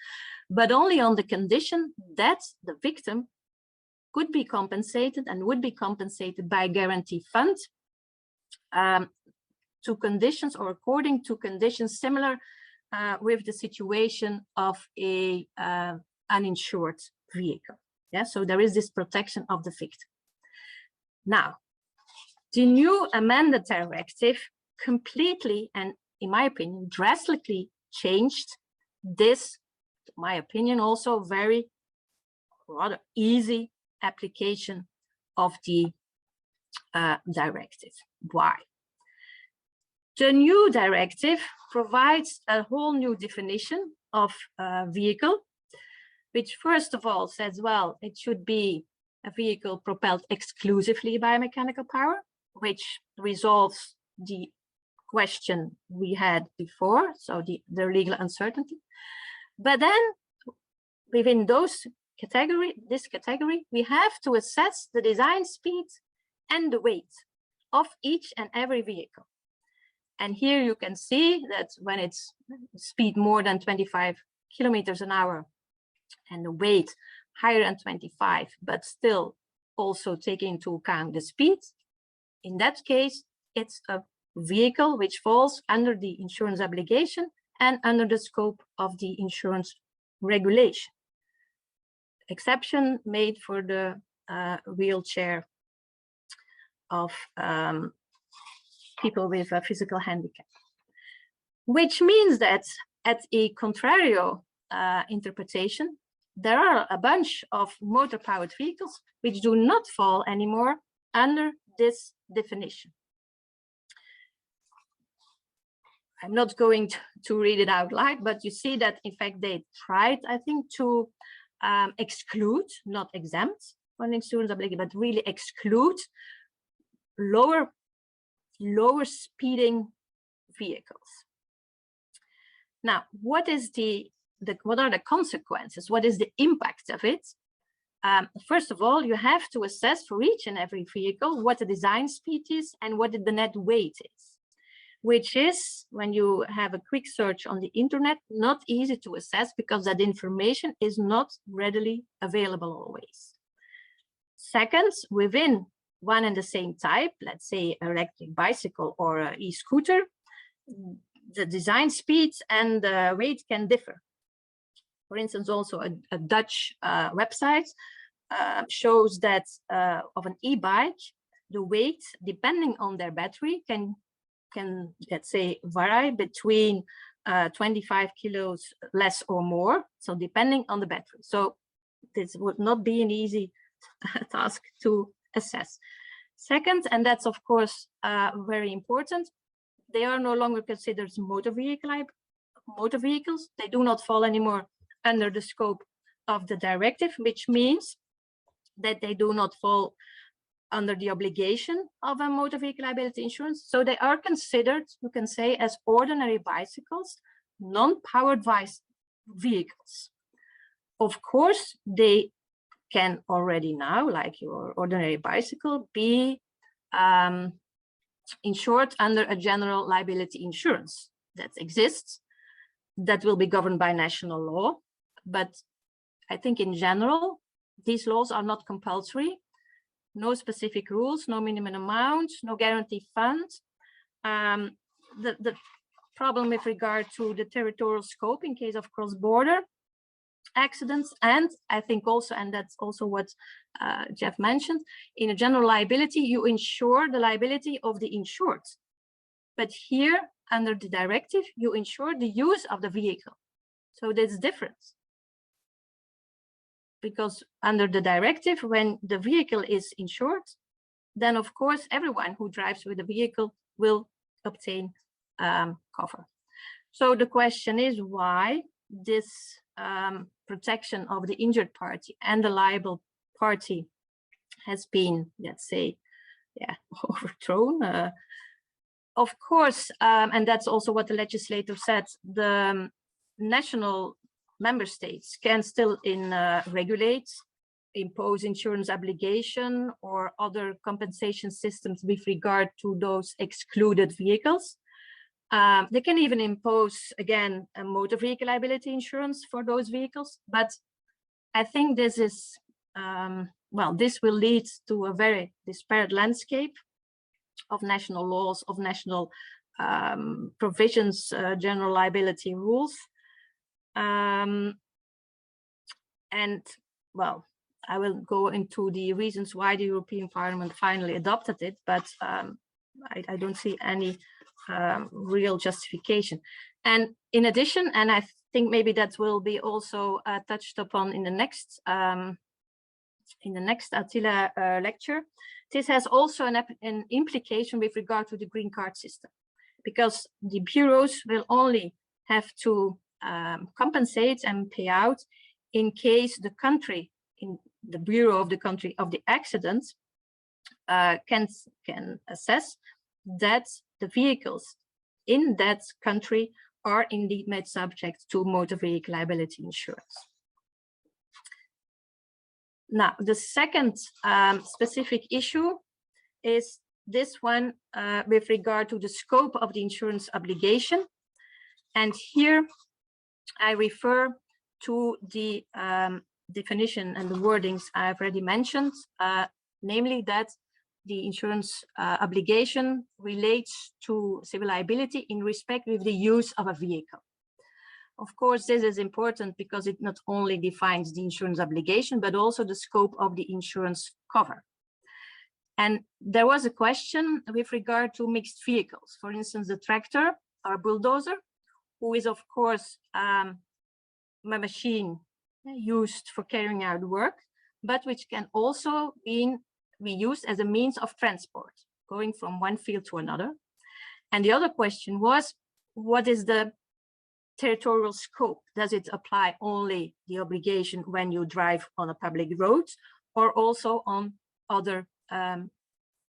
but only on the condition that the victim could be compensated and would be compensated by a guarantee fund to conditions or according to conditions similar with the situation of a uninsured vehicle. Yeah, so there is this protection of the victim. Now, the new amended directive completely, and in my opinion, drastically changed this, in my opinion, also very rather easy application of the directive. Why? The new directive provides a whole new definition of vehicle, which first of all says, well, it should be a vehicle propelled exclusively by mechanical power, which resolves the question we had before, so the legal uncertainty. But then within this category, we have to assess the design speed and the weight of each and every vehicle. And here you can see that when it's speed more than 25 kilometers an hour and the weight higher than 25, but still also taking into account the speed, in that case, it's a vehicle which falls under the insurance obligation and under the scope of the insurance regulation. Exception made for the wheelchair of people with a physical handicap, which means that at a contrario interpretation, there are a bunch of motor-powered vehicles which do not fall anymore under this definition. I'm not going to read it out loud, but you see that in fact they tried, I think, to exclude, not exempt on insurance obligation, but really exclude lower speeding vehicles. Now, what are the consequences? What is the impact of it? First of all, you have to assess for each and every vehicle what the design speed is and what the net weight is, which is, when you have a quick search on the internet, not easy to assess because that information is not readily available always. Second, within one and the same type, let's say an electric bicycle or an e-scooter, the design speeds and the weight can differ. For instance, also a Dutch website shows that of an e-bike, the weight, depending on their battery, can let's say vary between 25 kilos less or more, so depending on the battery. So this would not be an easy task to assess. Second, and that's of course very important, they are no longer considered motor vehicles. They do not fall anymore under the scope of the directive, which means that they do not fall under the obligation of a motor vehicle liability insurance. So they are considered, you can say, as ordinary bicycles, non-powered vehicles. Of course, they can already now, like your ordinary bicycle, be insured under a general liability insurance that exists, that will be governed by national law. But I think in general, these laws are not compulsory. No specific rules, no minimum amount, no guarantee fund. The problem with regard to the territorial scope in case of cross-border accidents, and I think also, and that's also what Jeff mentioned, in a general liability, you insure the liability of the insured. But here, under the directive, you insure the use of the vehicle. So that's different. Because under the directive, when the vehicle is insured, then of course everyone who drives with the vehicle will obtain cover. So the question is why this protection of the injured party and the liable party has been, let's say, overthrown. Of course, and that's also what the legislator said, the national member states can still regulate, impose insurance obligation or other compensation systems with regard to those excluded vehicles. They can even impose, again, a motor vehicle liability insurance for those vehicles. But I think this is, well, this will lead to a very disparate landscape of national laws, of national provisions, general liability rules. And well, I will go into the reasons why the European Parliament finally adopted it, but I don't see any real justification. And in addition, and I think maybe that will be also touched upon in the next ATILA lecture, this has also an implication with regard to the green card system, because the bureaus will only have to compensate and pay out in case the country, in the bureau of the country of the accident, can assess that the vehicles in that country are indeed made subject to motor vehicle liability insurance. Now, the second specific issue is this one with regard to the scope of the insurance obligation. And here I refer to the definition and the wordings I've already mentioned, namely that the insurance obligation relates to civil liability in respect with the use of a vehicle. Of course, this is important because it not only defines the insurance obligation, but also the scope of the insurance cover. And there was a question with regard to mixed vehicles, for instance, the tractor or bulldozer, who is of course a machine used for carrying out work, but which can also be used as a means of transport, going from one field to another. And the other question was, what is the territorial scope? Does it apply only the obligation when you drive on a public road or also on other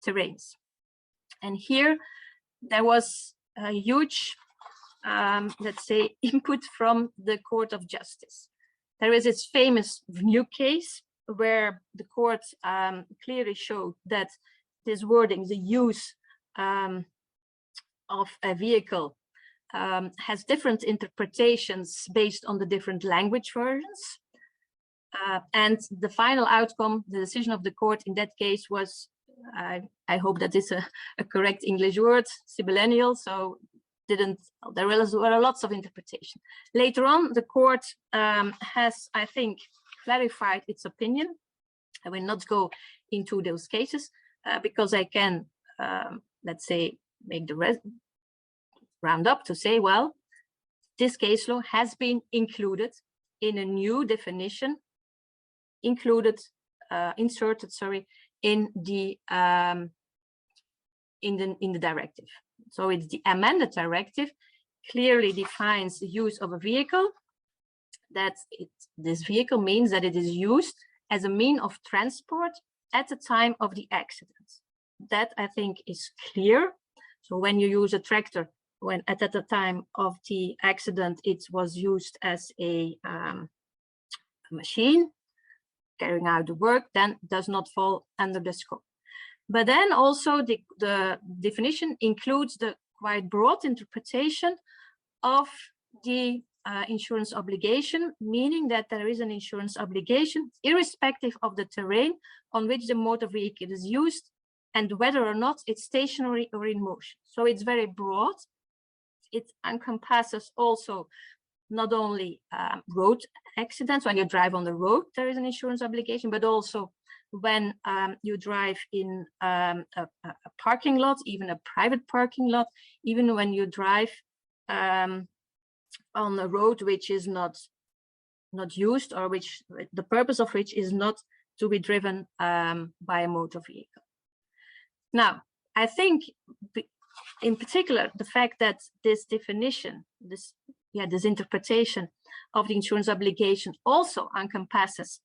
terrains? And here there was a huge, let's say, input from the Court of Justice. There is this famous VNU case where the court clearly showed that this wording, the use of a vehicle, has different interpretations based on the different language versions. And the final outcome, the decision of the court in that case was, I hope that is a correct English word, sibyllenial, so there were lots of interpretation. Later on, the court has, I think, clarified its opinion. I will not go into those cases because I can, let's say, make the round up to say, well, this case law has been included in a new definition, inserted, in the directive. So it's the amended directive clearly defines the use of a vehicle, that this vehicle means that it is used as a mean of transport at the time of the accident. That I think is clear. So when you use a tractor, when at the time of the accident, it was used as a machine carrying out the work, then does not fall under the scope. But then also the definition includes the quite broad interpretation of the insurance obligation, meaning that there is an insurance obligation irrespective of the terrain on which the motor vehicle is used and whether or not it's stationary or in motion. So it's very broad. It encompasses also not only road accidents. When you drive on the road, there is an insurance obligation, but also when you drive in a parking lot, even a private parking lot, even when you drive on a road which is not used, or which the purpose of which is not to be driven by a motor vehicle. Now, I think in particular, the fact that this definition, this interpretation of the insurance obligation also encompasses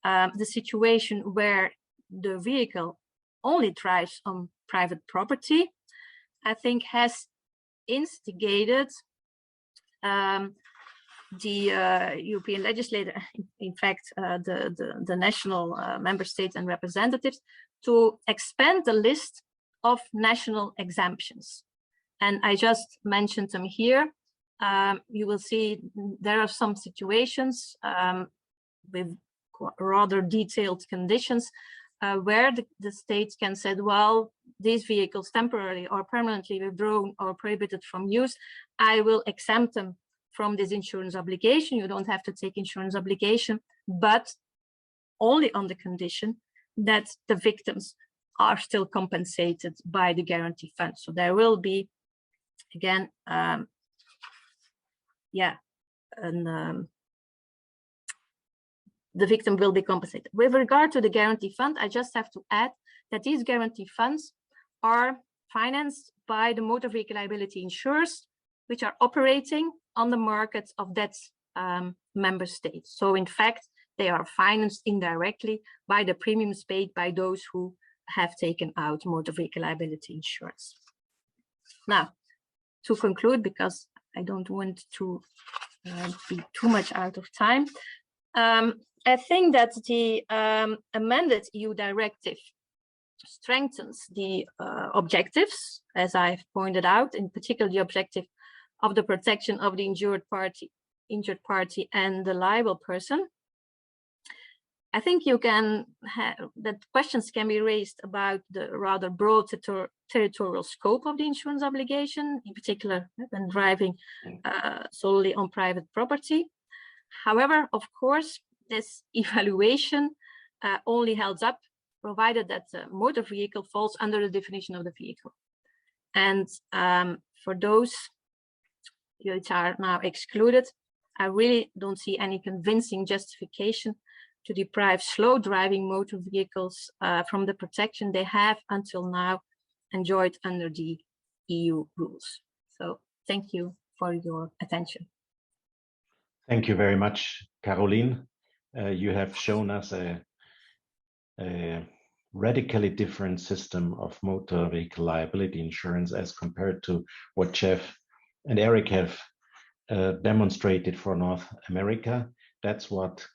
the situation where the vehicle only drives on private property, I think has instigated the European legislator, in fact, the national member states and representatives, to expand the list of national exemptions. And I just mentioned them here. You will see there are some situations with rather detailed conditions where the states can say, well, these vehicles temporarily or permanently withdrawn or prohibited from use, I will exempt them from this insurance obligation. You don't have to take insurance obligation, but only on the condition that the victims are still compensated by the guarantee fund. So there will be, again, the victim will be compensated. With regard to the guarantee fund, I just have to add that these guarantee funds are financed by the motor vehicle liability insurers, which are operating on the markets of that member state. So in fact, they are financed indirectly by the premiums paid by those who have taken out motor vehicle liability insurance. Now, to conclude, because I don't want to be too much out of time, I think that the amended EU directive strengthens the objectives, as I've pointed out, in particular the objective of the protection of the injured party and the liable person. I think you can that questions can be raised about the rather broad territorial scope of the insurance obligation, in particular when driving solely on private property. However, of course, this evaluation only holds up provided that the motor vehicle falls under the definition of the vehicle. And for those which are now excluded, I really don't see any convincing justification to deprive slow driving motor vehicles from the protection they have until now enjoyed under the EU rules. So Thank you for your attention. Thank you very much, Caroline. You have shown us a radically different system of motor vehicle liability insurance as compared to what Jeff and ERIK have demonstrated for North America. That's what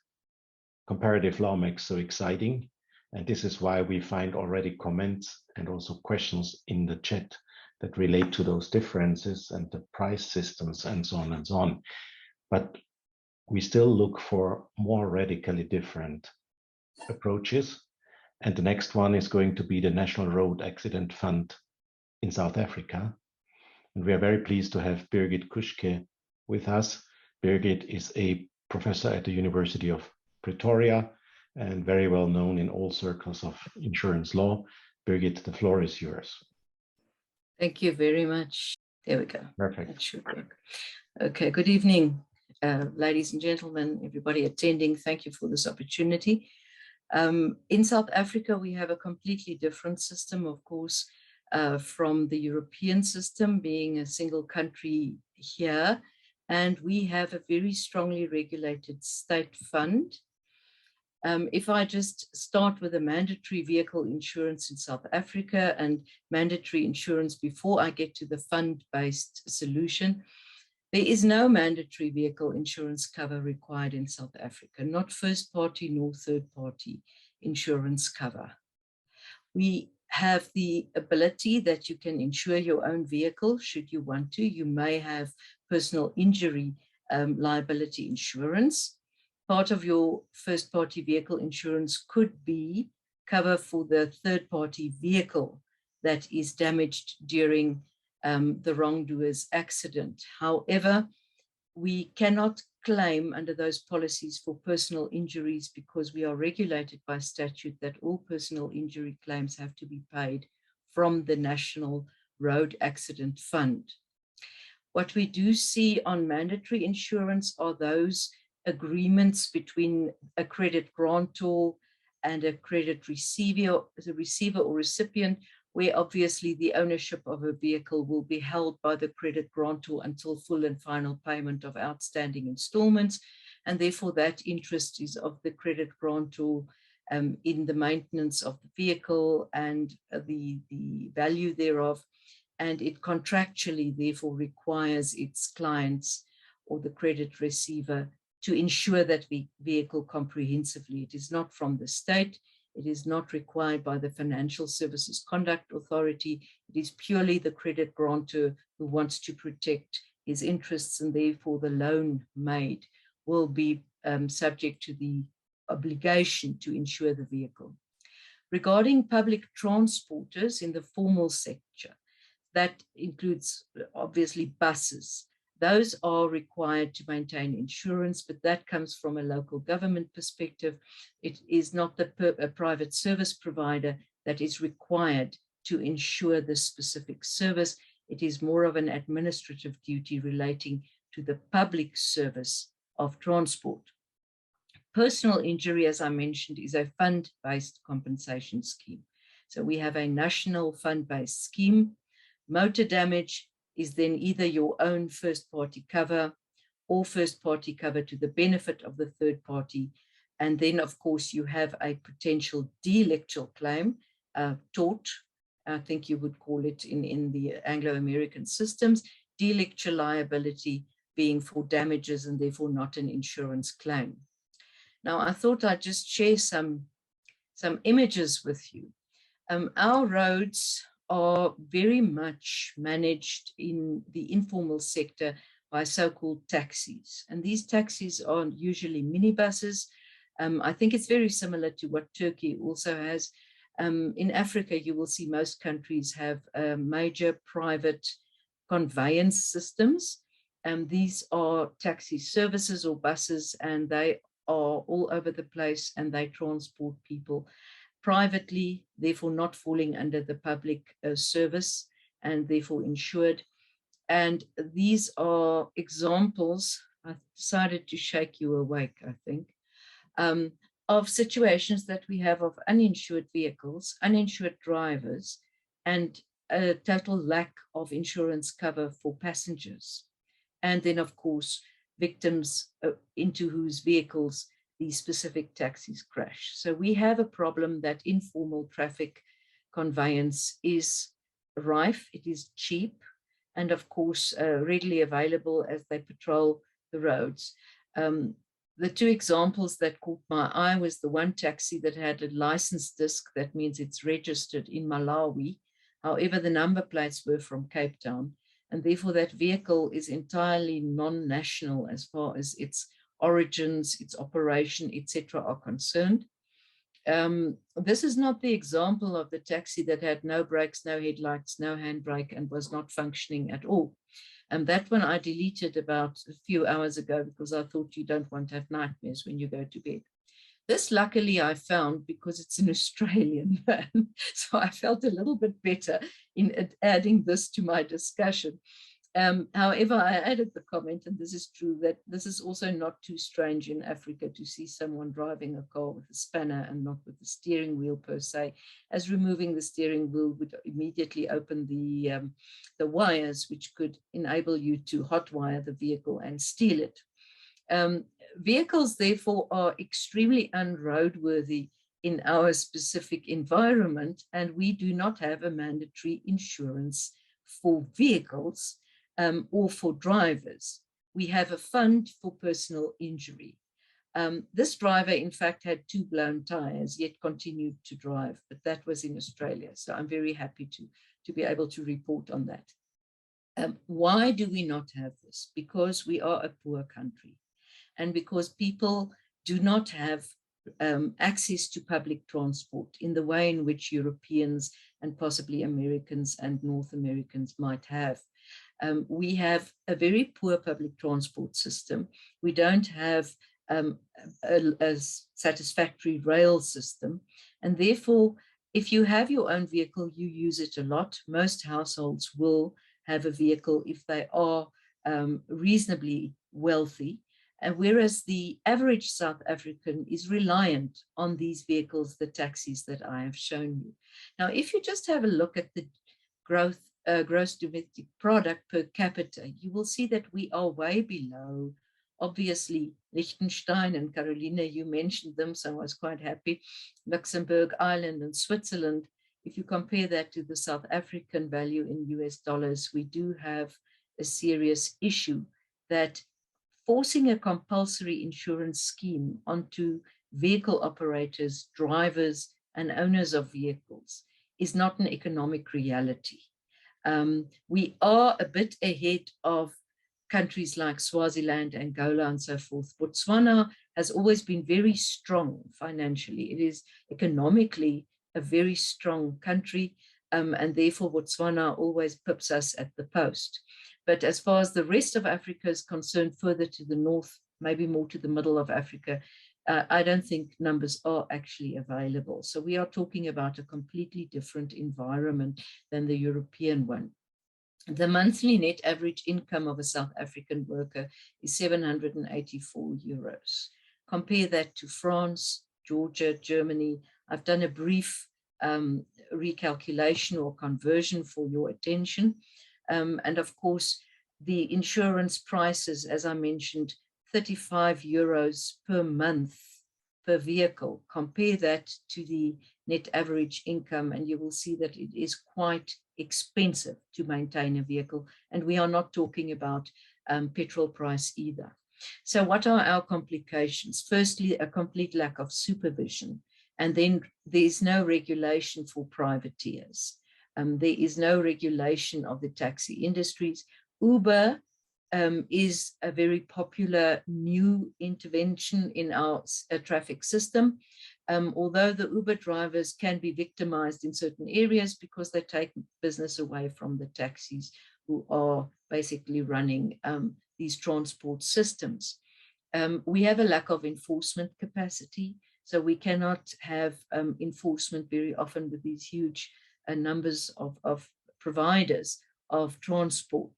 comparative law makes so exciting. And this is why we find already comments and also questions in the chat that relate to those differences and the price systems and so on and so on. But we still look for more radically different approaches. And the next one is going to be the National Road Accident Fund in South Africa. And we are very pleased to have BIRGIT KUSCHKE with us. BIRGIT is a professor at the University of Pretoria and very well known in all circles of insurance law. BIRGIT, the floor is yours. Thank you very much. There we go. Perfect. That should work. Okay, good evening, ladies and gentlemen, everybody attending. Thank you for this opportunity. In South Africa, we have a completely different system, of course, from the European system, being a single country here. And we have a very strongly regulated state fund. If I just start with the mandatory vehicle insurance in South Africa and mandatory insurance before I get to the fund-based solution, there is no mandatory vehicle insurance cover required in South Africa, not first party nor third party insurance cover. We have the ability that you can insure your own vehicle should you want to. You may have personal injury liability insurance. Part of your first party vehicle insurance could be cover for the third party vehicle that is damaged during the wrongdoer's accident. However, we cannot claim under those policies for personal injuries because we are regulated by statute that all personal injury claims have to be paid from the National Road Accident Fund. What we do see on mandatory insurance are those agreements between a credit grantor and a credit receiver or recipient, where obviously the ownership of a vehicle will be held by the credit grantor until full and final payment of outstanding installments. And therefore that interest is of the credit grantor in the maintenance of the vehicle and the value thereof. And it contractually therefore requires its clients or the credit receiver to insure that vehicle comprehensively. It is not from the state. It is not required by the Financial Services Conduct Authority. It is purely the credit grantor who wants to protect his interests, and therefore the loan made will be subject to the obligation to insure the vehicle. Regarding public transporters in the formal sector, that includes obviously buses. Those are required to maintain insurance, but that comes from a local government perspective. It is not a private service provider that is required to insure this specific service. It is more of an administrative duty relating to the public service of transport. Personal injury, as I mentioned, is a fund-based compensation scheme. So we have a national fund-based scheme. Motor damage is then either your own first-party cover or first-party cover to the benefit of the third party. And then, of course, you have a potential delictual claim, tort, I think you would call it in the Anglo-American systems, delictual liability being for damages and therefore not an insurance claim. Now, I thought I'd just share some images with you. Our roads are very much managed in the informal sector by so-called taxis. And these taxis are usually minibuses. I think it's very similar to what Turkey also has. In Africa, you will see most countries have major private conveyance systems. These are taxi services or buses, and they are all over the place and they transport people privately, therefore not falling under the public service and therefore insured. And these are examples, I decided to shake you awake, I think, of situations that we have of uninsured vehicles, uninsured drivers, and a total lack of insurance cover for passengers. And then, of course, victims into whose vehicles these specific taxis crash. So we have a problem that informal traffic conveyance is rife, it is cheap, and of course, readily available as they patrol the roads. The two examples that caught my eye was the one taxi that had a license disc, that means it's registered in Malawi. However, the number plates were from Cape Town, and therefore that vehicle is entirely non-national as far as its origins, its operation, etc. are concerned. This is not the example of the taxi that had no brakes, no headlights, no handbrake, and was not functioning at all. And that one I deleted about a few hours ago because I thought you don't want to have nightmares when you go to bed. This luckily I found because it's an Australian van, so I felt a little bit better in adding this to my discussion. However, I added the comment, and this is true, that this is also not too strange in Africa to see someone driving a car with a spanner and not with the steering wheel per se, as removing the steering wheel would immediately open the wires, which could enable you to hotwire the vehicle and steal it. Vehicles, therefore, are extremely unroadworthy in our specific environment, and we do not have a mandatory insurance for vehicles or for drivers. We have a fund for personal injury. This driver, in fact, had 2 blown tires, yet continued to drive, but that was in Australia. So I'm very happy to be able to report on that. Why do we not have this? Because we are a poor country, and because people do not have access to public transport in the way in which Europeans and possibly Americans and North Americans might have. We have a very poor public transport system. We don't have a satisfactory rail system. And therefore, if you have your own vehicle, you use it a lot. Most households will have a vehicle if they are reasonably wealthy. And whereas the average South African is reliant on these vehicles, the taxis that I have shown you. Now, if you just have a look at the gross domestic product per capita, you will see that we are way below. Obviously, Liechtenstein and Carolina, you mentioned them, so I was quite happy. Luxembourg, Ireland, and Switzerland. If you compare that to the South African value in US dollars, we do have a serious issue that forcing a compulsory insurance scheme onto vehicle operators, drivers, and owners of vehicles is not an economic reality. We are a bit ahead of countries like Swaziland, Angola, and so forth. Botswana has always been very strong financially. It is economically a very strong country, and therefore Botswana always pips us at the post. But as far as the rest of Africa is concerned, further to the north, maybe more to the middle of Africa, I don't think numbers are actually available. So we are talking about a completely different environment than the European one. The monthly net average income of a South African worker is 784 euros. Compare that to France, Georgia, Germany. I've done a brief recalculation or conversion for your attention. And of course, the insurance prices, as I mentioned, 35 euros per month per vehicle. Compare that to the net average income, and you will see that it is quite expensive to maintain a vehicle. And we are not talking about petrol price either. So what are our complications? Firstly, a complete lack of supervision. And then there's no regulation for privateers. There is no regulation of the taxi industries. Uber is a very popular new intervention in our traffic system, although the Uber drivers can be victimized in certain areas because they take business away from the taxis who are basically running these transport systems. We have a lack of enforcement capacity, so we cannot have enforcement very often with these huge numbers of providers of transport.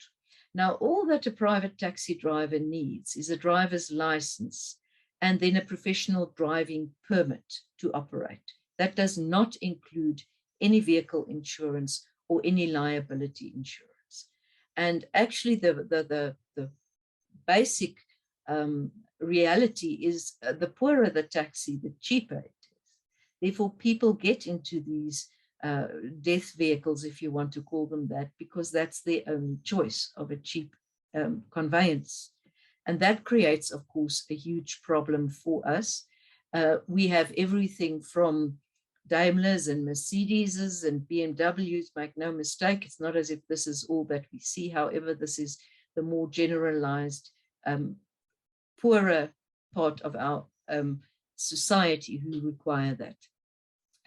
Now, all that a private taxi driver needs is a driver's license and then a professional driving permit to operate. That does not include any vehicle insurance or any liability insurance. And actually the basic reality is the poorer the taxi, the cheaper it is. Therefore, people get into these death vehicles, if you want to call them that, because that's their only choice of a cheap conveyance. And that creates, of course, a huge problem for us. We have everything from Daimlers and Mercedeses and BMWs, make no mistake. It's not as if this is all that we see. However, this is the more generalized, poorer part of our society who require that.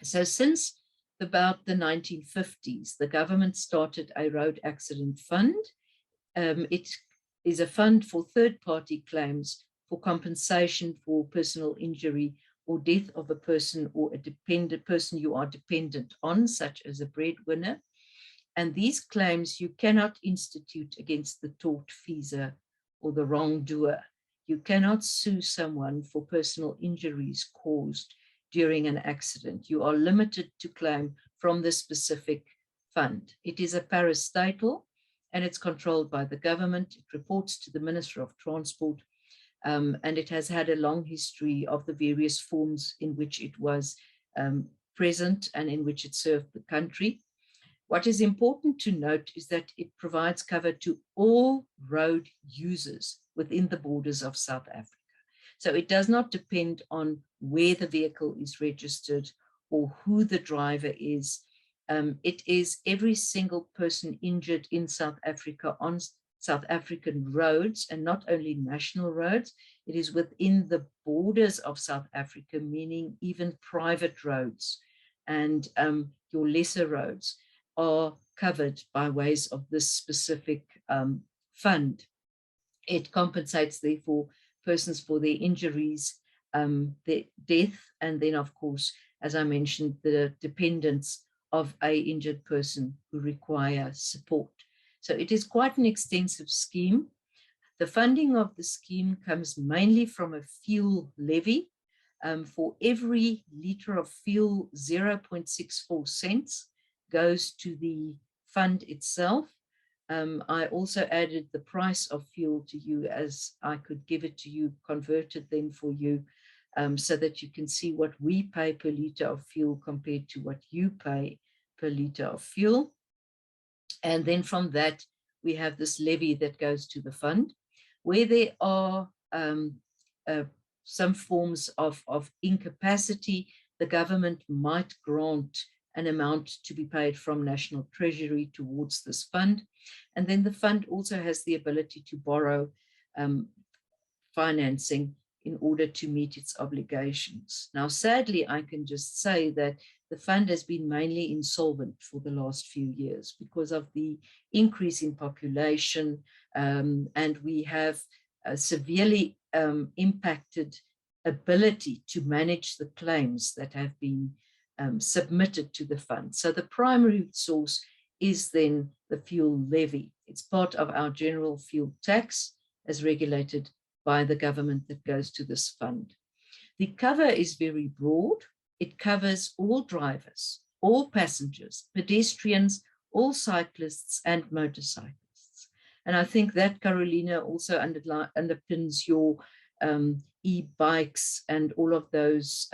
So since about the 1950s, the government started a road accident fund. It is a fund for third-party claims for compensation for personal injury or death of a person or a dependent person you are dependent on, such as a breadwinner. And these claims you cannot institute against the tortfeasor or the wrongdoer. You cannot sue someone for personal injuries caused during an accident. You are limited to claim from the specific fund. It is a parastatal and it's controlled by the government. It reports to the Minister of Transport, and it has had a long history of the various forms in which it was present and in which it served the country. What is important to note is that it provides cover to all road users within the borders of South Africa. So it does not depend on where the vehicle is registered or who the driver is. It is every single person injured in South Africa on South African roads, and not only national roads. It is within the borders of South Africa, meaning even private roads and your lesser roads are covered by ways of this specific fund. It compensates, therefore, persons for their injuries, their death, and then, of course, as I mentioned, the dependents of an injured person who require support. So it is quite an extensive scheme. The funding of the scheme comes mainly from a fuel levy. For every litre of fuel, 0.64 cents goes to the fund itself. I also added the price of fuel to you as I could give it to you, converted then for you, so that you can see what we pay per litre of fuel compared to what you pay per litre of fuel. And then from that, we have this levy that goes to the fund, where there are some forms of incapacity. The government might grant an amount to be paid from National Treasury towards this fund. And then the fund also has the ability to borrow financing in order to meet its obligations. Now, sadly, I can just say that the fund has been mainly insolvent for the last few years because of the increase in population, and we have severely impacted ability to manage the claims that have been submitted to the fund. So the primary source is then the fuel levy. It's part of our general fuel tax as regulated by the government that goes to this fund. The cover is very broad. It covers all drivers, all passengers, pedestrians, all cyclists and motorcyclists. And I think that, Carolina, also underpins your e-bikes and all of those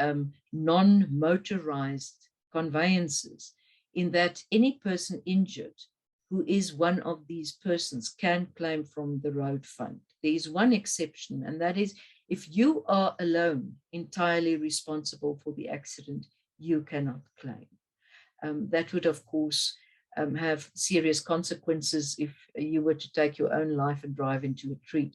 non-motorized conveyances, in that any person injured who is one of these persons can claim from the road fund. There is one exception, and that is if you are alone entirely responsible for the accident, you cannot claim. That would, of course, have serious consequences if you were to take your own life and drive into a tree,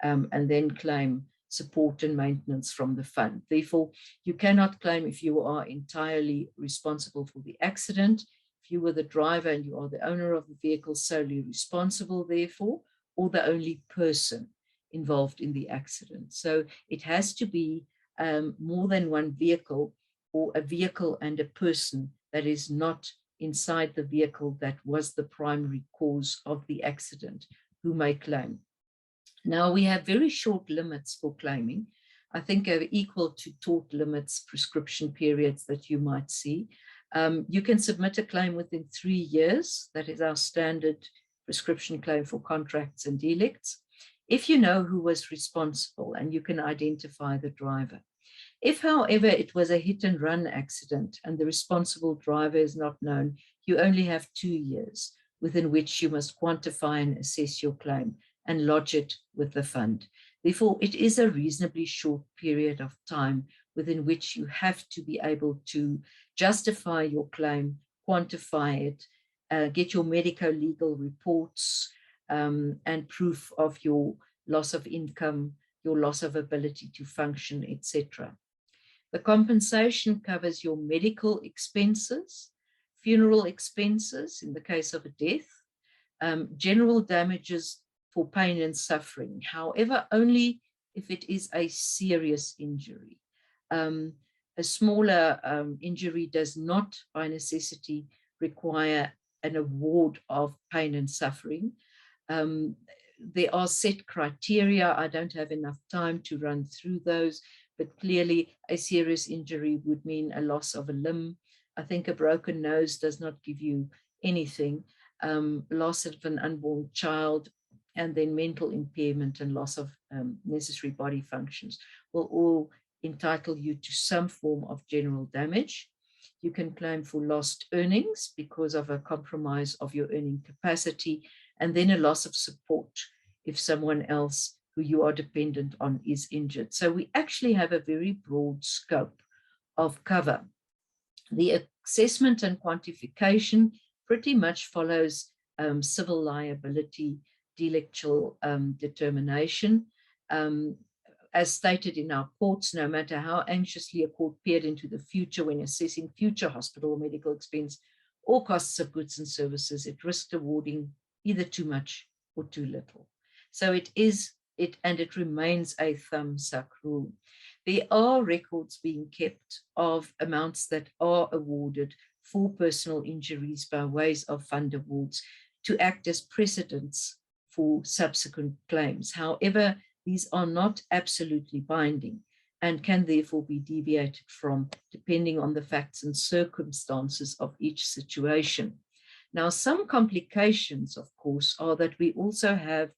and then claim support and maintenance from the fund. Therefore, you cannot claim if you are entirely responsible for the accident. If you were the driver and you are the owner of the vehicle, solely responsible, therefore, or the only person involved in the accident. So it has to be more than one vehicle, or a vehicle and a person that is not inside the vehicle that was the primary cause of the accident who may claim. Now, we have very short limits for claiming. I think are equal to tort limits, prescription periods that you might see. You can submit a claim within 3 years. That is our standard prescription claim for contracts and delicts, if you know who was responsible and you can identify the driver. If, however, it was a hit and run accident and the responsible driver is not known, you only have 2 years within which you must quantify and assess your claim and lodge it with the fund. Therefore, it is a reasonably short period of time within which you have to be able to justify your claim, quantify it, get your medico-legal reports and proof of your loss of income, your loss of ability to function, etc. The compensation covers your medical expenses, funeral expenses in the case of a death, general damages for pain and suffering, however, only if it is a serious injury. A smaller injury does not, by necessity, require an award of pain and suffering. There are set criteria. I don't have enough time to run through those, but clearly a serious injury would mean a loss of a limb. I think a broken nose does not give you anything. Loss of an unborn child, and then mental impairment and loss of necessary body functions will all entitle you to some form of general damage. You can claim for lost earnings because of a compromise of your earning capacity, and then a loss of support if someone else who you are dependent on is injured. So we actually have a very broad scope of cover. The assessment and quantification pretty much follows civil liability delictual determination. As stated in our courts, no matter how anxiously a court peered into the future when assessing future hospital or medical expense or costs of goods and services, it risked awarding either too much or too little. So it remains a thumb-suck rule. There are records being kept of amounts that are awarded for personal injuries by ways of fund awards to act as precedents for subsequent claims. However, these are not absolutely binding and can therefore be deviated from depending on the facts and circumstances of each situation. Now, some complications, of course, are that we also have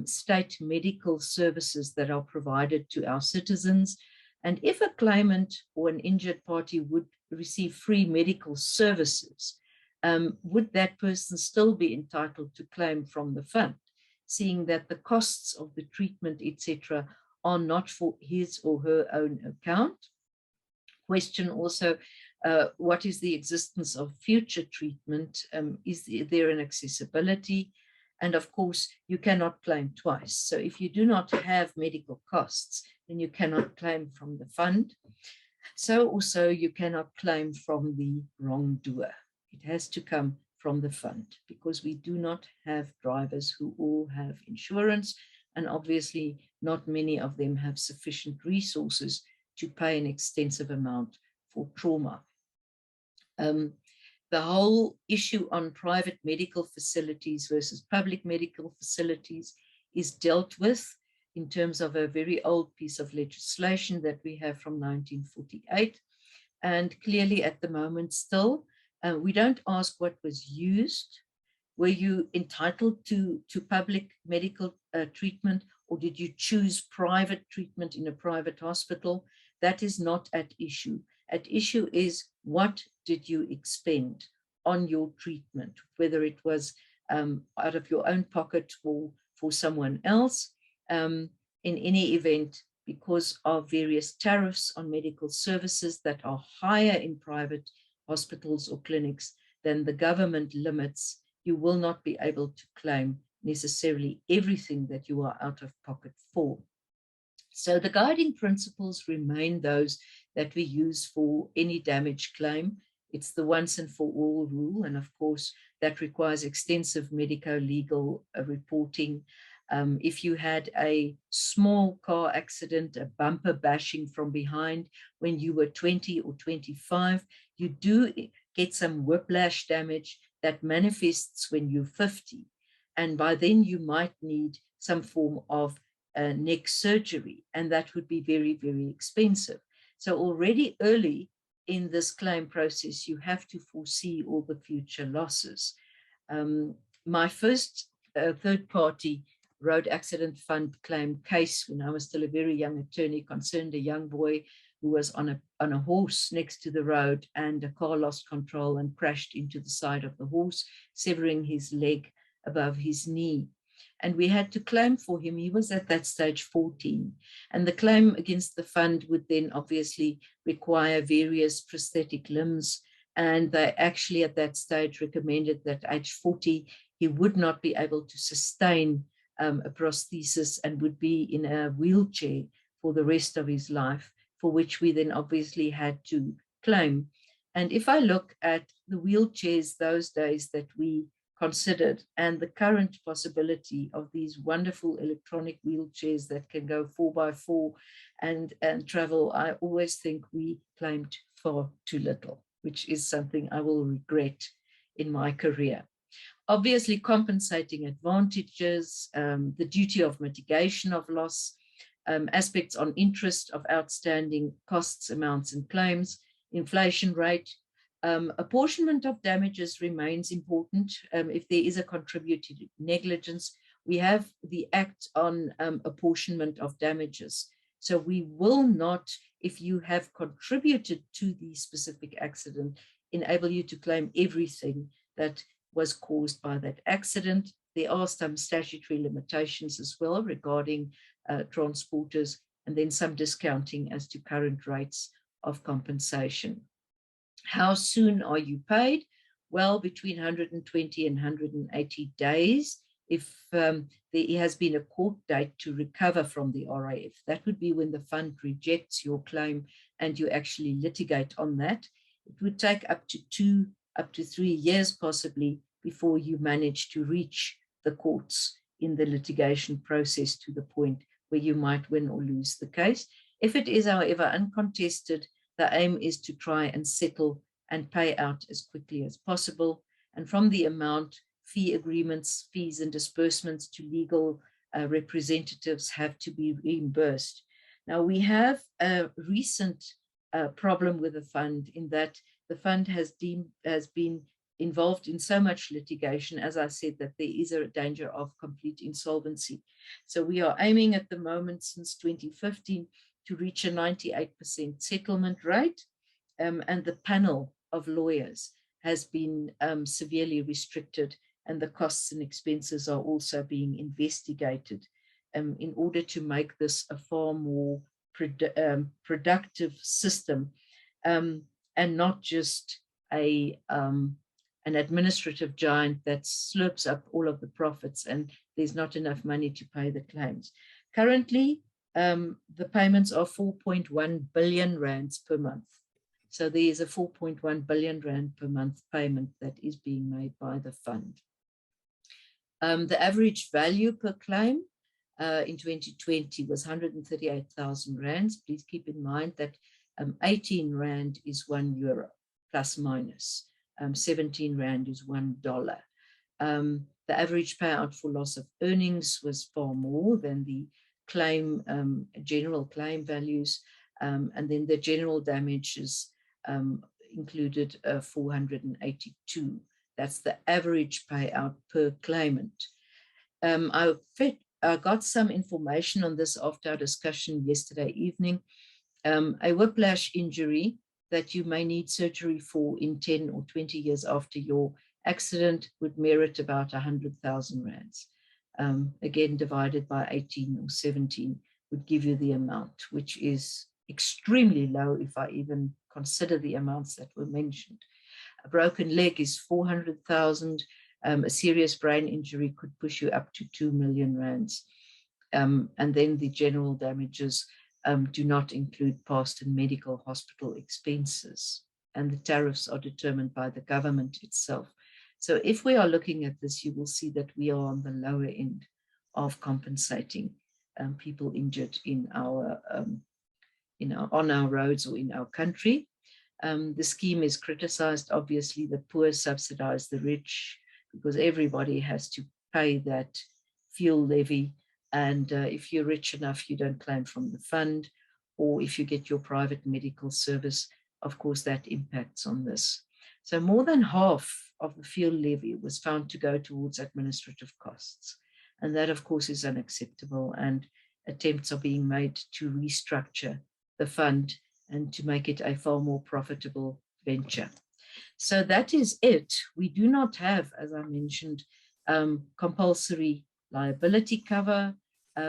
state medical services that are provided to our citizens. And if a claimant or an injured party would receive free medical services, would that person still be entitled to claim from the fund, seeing that the costs of the treatment, etc., are not for his or her own account? Question also, what is the existence of future treatment? Is there an accessibility? And of course, you cannot claim twice. So if you do not have medical costs, then you cannot claim from the fund. So also you cannot claim from the wrongdoer. It has to come from the fund because we do not have drivers who all have insurance, and obviously not many of them have sufficient resources to pay an extensive amount for trauma. The whole issue on private medical facilities versus public medical facilities is dealt with in terms of a very old piece of legislation that we have from 1948. And clearly at the moment still, we don't ask what was used. Were you entitled to public medical treatment, or did you choose private treatment in a private hospital? That is not at issue. At issue is, what did you expend on your treatment, whether it was out of your own pocket or for someone else? In any event, because of various tariffs on medical services that are higher in private hospitals or clinics than the government limits, you will not be able to claim necessarily everything that you are out of pocket for. So the guiding principles remain those that we use for any damage claim. It's the once and for all rule, and of course that requires extensive medico-legal reporting. If you had a small car accident, a bumper bashing from behind when you were 20 or 25, you do get some whiplash damage that manifests when you're 50. And by then you might need some form of neck surgery, and that would be very, very expensive. So already early in this claim process, you have to foresee all the future losses. My first third-party road accident fund claim case, when I was still a very young attorney, concerned a young boy who was on a horse next to the road, and a car lost control and crashed into the side of the horse, severing his leg above his knee. And we had to claim for him. He was at that stage 14. And the claim against the fund would then obviously require various prosthetic limbs. And they actually at that stage recommended that age 40, he would not be able to sustain a prosthesis and would be in a wheelchair for the rest of his life, for which we then obviously had to claim. And if I look at the wheelchairs those days that we considered, and the current possibility of these wonderful electronic wheelchairs that can go 4x4 and travel, I always think we claimed far too little, which is something I will regret in my career. Obviously, compensating advantages, the duty of mitigation of loss, aspects on interest of outstanding costs, amounts and claims, inflation rate. Apportionment of damages remains important. If there is a contributed negligence, we have the Act on apportionment of damages. So we will not, if you have contributed to the specific accident, enable you to claim everything that was caused by that accident. There are some statutory limitations as well regarding transporters, and then some discounting as to current rates of compensation. How soon are you paid? Well, between 120 and 180 days. If there has been a court date to recover from the RAF, that would be when the fund rejects your claim and you actually litigate on that. It would take up to 2 to 3 years possibly before you manage to reach the courts in the litigation process to the point where you might win or lose the case. If it is, however, uncontested, the aim is to try and settle and pay out as quickly as possible. And from the amount, fee agreements, fees and disbursements to legal representatives have to be reimbursed. Now, we have a recent problem with the fund in that the fund has been involved in so much litigation, as I said, that there is a danger of complete insolvency. So we are aiming at the moment since 2015 to reach a 98% settlement rate, and the panel of lawyers has been severely restricted, and the costs and expenses are also being investigated in order to make this a far more productive system, and not just an administrative giant that slurps up all of the profits and there's not enough money to pay the claims. Currently, the payments are 4.1 billion rands per month. So there is a 4.1 billion rand per month payment that is being made by the fund. The average value per claim in 2020 was 138,000 rands. Please keep in mind that 18 rand is €1 plus minus. 17 rand is $1. The average payout for loss of earnings was far more than the claim, general claim values, and then the general damages included 482. That's the average payout per claimant. I got some information on this after our discussion yesterday evening. A whiplash injury that you may need surgery for in 10 or 20 years after your accident would merit about 100,000 rands. Again, divided by 18 or 17 would give you the amount, which is extremely low if I even consider the amounts that were mentioned. A broken leg is 400,000. A serious brain injury could push you up to 2 million rands. And then the general damages do not include past and medical hospital expenses, and the tariffs are determined by the government itself. So if we are looking at this, you will see that we are on the lower end of compensating people injured in our, on our roads or in our country. The scheme is criticized. Obviously, the poor subsidize the rich because everybody has to pay that fuel levy. And if you're rich enough, you don't claim from the fund, or if you get your private medical service, of course, that impacts on this. So more than half of the field levy was found to go towards administrative costs. And that, of course, is unacceptable, and attempts are being made to restructure the fund and to make it a far more profitable venture. So that is it. We do not have, as I mentioned, compulsory liability cover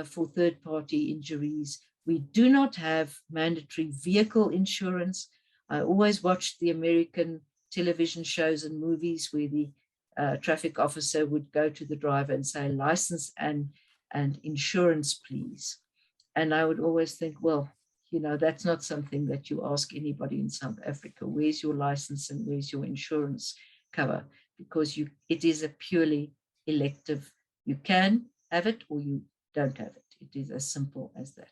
for third-party injuries. We do not have mandatory vehicle insurance. I always watched the American television shows and movies where the traffic officer would go to the driver and say, license and insurance, please. And I would always think, well, you know, that's not something that you ask anybody in South Africa. Where's your license and where's your insurance cover? Because it is a purely elective. You can have it or you don't have it. It is as simple as that.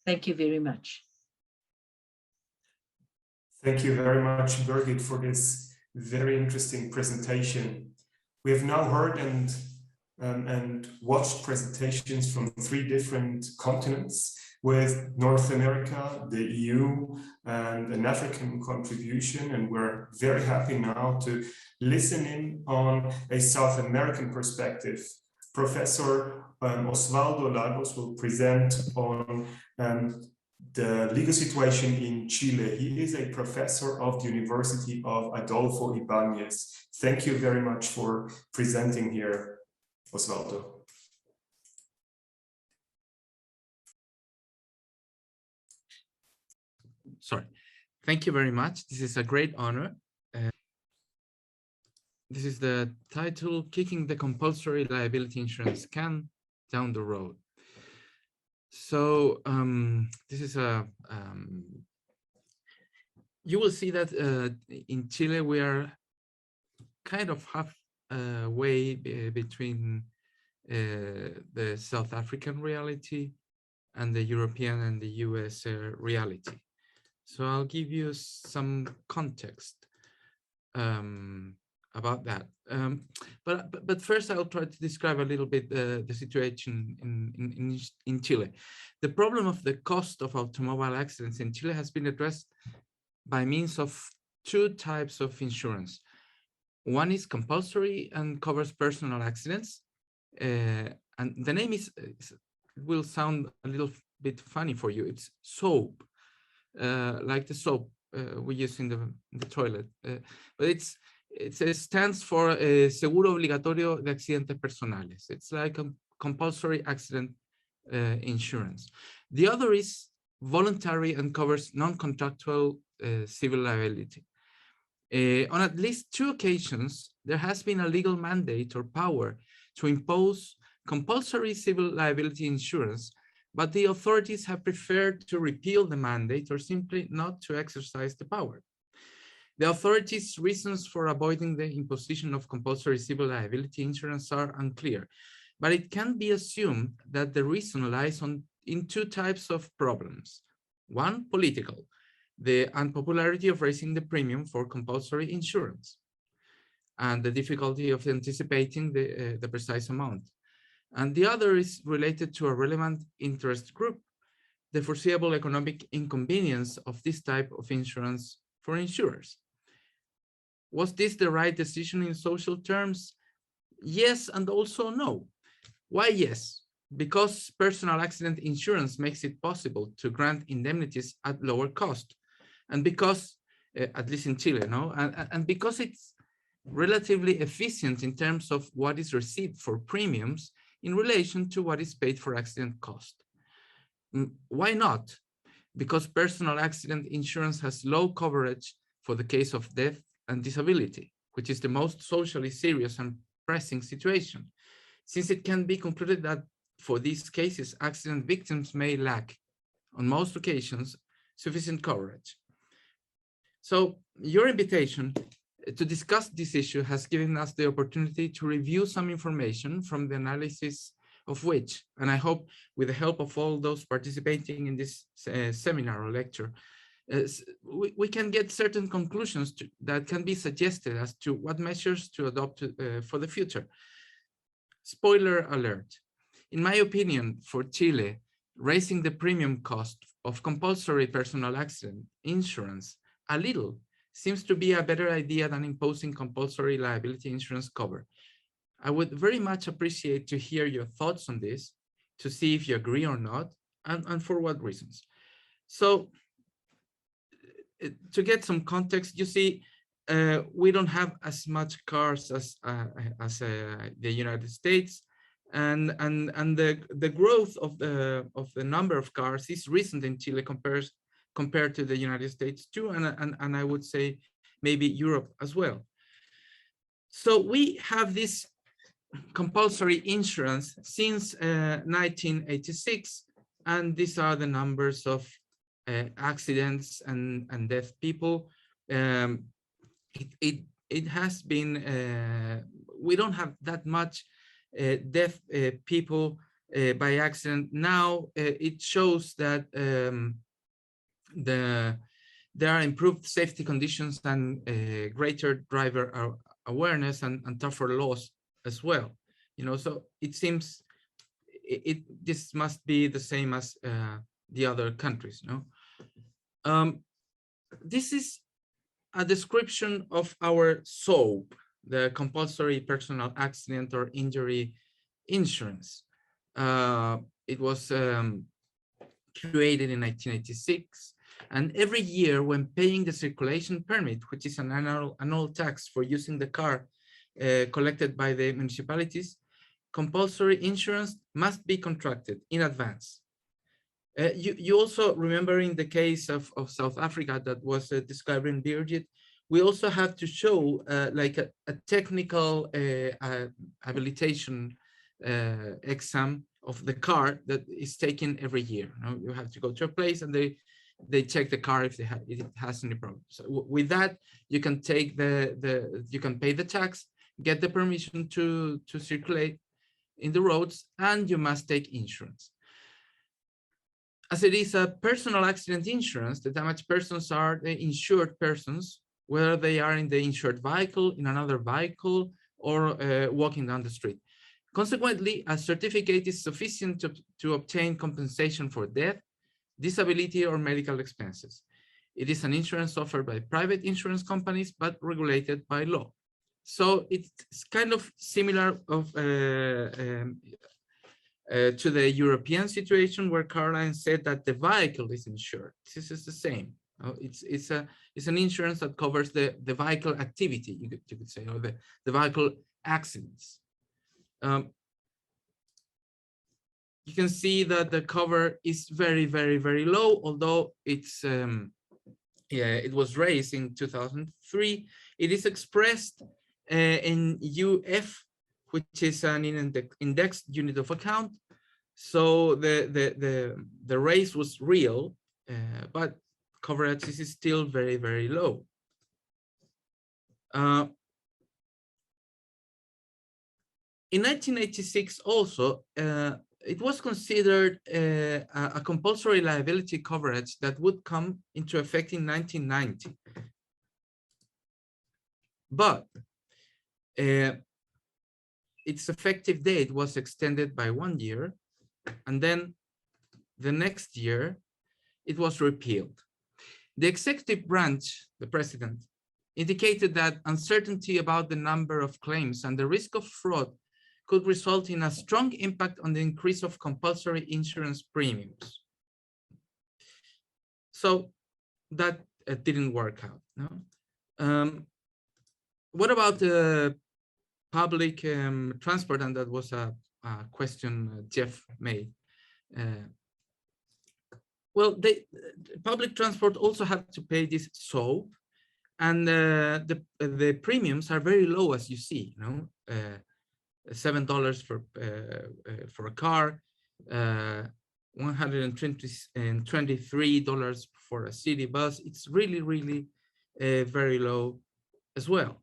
Thank you very much. Thank you very much, Birgit, for this very interesting presentation. We have now heard and watched presentations from 3 different continents, with North America, the EU, and an African contribution. And we're very happy now to listen in on a South American perspective. Professor Osvaldo Lagos will present on the legal situation in Chile. He is a professor of the University of Adolfo Ibáñez. Thank you very much for presenting here, Osvaldo. Sorry. Thank you very much. This is a great honor. This is the title, Kicking the Compulsory Liability Insurance Can Down the Road. So this is you will see that in Chile, we are kind of halfway between the South African reality and the European and the US reality. So I'll give you some context about that. But first, I'll try to describe a little bit the situation in Chile. The problem of the cost of automobile accidents in Chile has been addressed by means of 2 types of insurance. One is compulsory and covers personal accidents. And the name will sound a little bit funny for you. It's SOAP. Like the soap we use in the toilet, but it stands for Seguro Obligatorio de Accidentes Personales. It's like a compulsory accident insurance. The other is voluntary and covers non-contractual civil liability. On at least 2 occasions, there has been a legal mandate or power to impose compulsory civil liability insurance, but the authorities have preferred to repeal the mandate or simply not to exercise the power. The authorities' reasons for avoiding the imposition of compulsory civil liability insurance are unclear, but it can be assumed that the reason lies in 2 types of problems. One, political, the unpopularity of raising the premium for compulsory insurance, and the difficulty of anticipating the precise amount. And the other is related to a relevant interest group, the foreseeable economic inconvenience of this type of insurance for insurers. Was this the right decision in social terms? Yes, and also no. Why yes? Because personal accident insurance makes it possible to grant indemnities at lower cost. And because, at least in Chile, no? And because it's relatively efficient in terms of what is received for premiums in relation to what is paid for accident cost. Why not? Because personal accident insurance has low coverage for the case of death and disability, which is the most socially serious and pressing situation, since it can be concluded that for these cases, accident victims may lack, on most occasions, sufficient coverage. So your invitation to discuss this issue has given us the opportunity to review some information from the analysis of which, and I hope with the help of all those participating in this seminar or lecture, we can get certain conclusions that can be suggested as to what measures to adopt for the future. Spoiler alert. In my opinion, for Chile, raising the premium cost of compulsory personal accident insurance a little seems to be a better idea than imposing compulsory liability insurance cover. I would very much appreciate to hear your thoughts on this, to see if you agree or not, and for what reasons. So to get some context, you see, we don't have as much cars as the United States, and the growth of the number of cars is recent in Chile compared to the United States too, and I would say maybe Europe as well. So we have this compulsory insurance since 1986, and these are the numbers of accidents and deaf people. It has been, we don't have that much deaf people by accident now. It shows that there are improved safety conditions and greater driver awareness and tougher laws as well. You know, so it seems this must be the same as the other countries. You know, this is a description of our SCHOUBROECK, the compulsory personal accident or injury insurance. It was created in 1986, and every year when paying the circulation permit, which is an annual tax for using the car collected by the municipalities, compulsory insurance must be contracted in advance. You also remember in the case of South Africa that was described in BIRGIT, we also have to show like a technical habilitation exam of the car that is taken every year. You know, you have to go to a place and they check the car if it has any problems. So with that, you can take you can pay the tax, get the permission to circulate in the roads, and you must take insurance. As it is a personal accident insurance, the damaged persons are the insured persons, whether they are in the insured vehicle, in another vehicle, or walking down the street. Consequently, a certificate is sufficient to obtain compensation for death, disability, or medical expenses. It is an insurance offered by private insurance companies, but regulated by law. So it's kind of similar to the European situation where Caroline said that the vehicle is insured. This is the same. It's an insurance that covers the vehicle activity, you could say, or the vehicle accidents. You can see that the cover is very, very, very low, although it's it was raised in 2003. It is expressed in UF, which is an indexed unit of account. So the raise was real, but coverage is still very, very low. In 1986 also, it was considered a compulsory liability coverage that would come into effect in 1990. But its effective date was extended by 1 year, and then the next year it was repealed. The executive branch, the president, indicated that uncertainty about the number of claims and the risk of fraud could result in a strong impact on the increase of compulsory insurance premiums. So that didn't work out. No? What about the public transport? And that was a question Jeff made. Well, public transport also have to pay this SCHOUBROECK, and the premiums are very low, as you see. You know, $7 for a car, $123 for a city bus. It's really, really very low as well.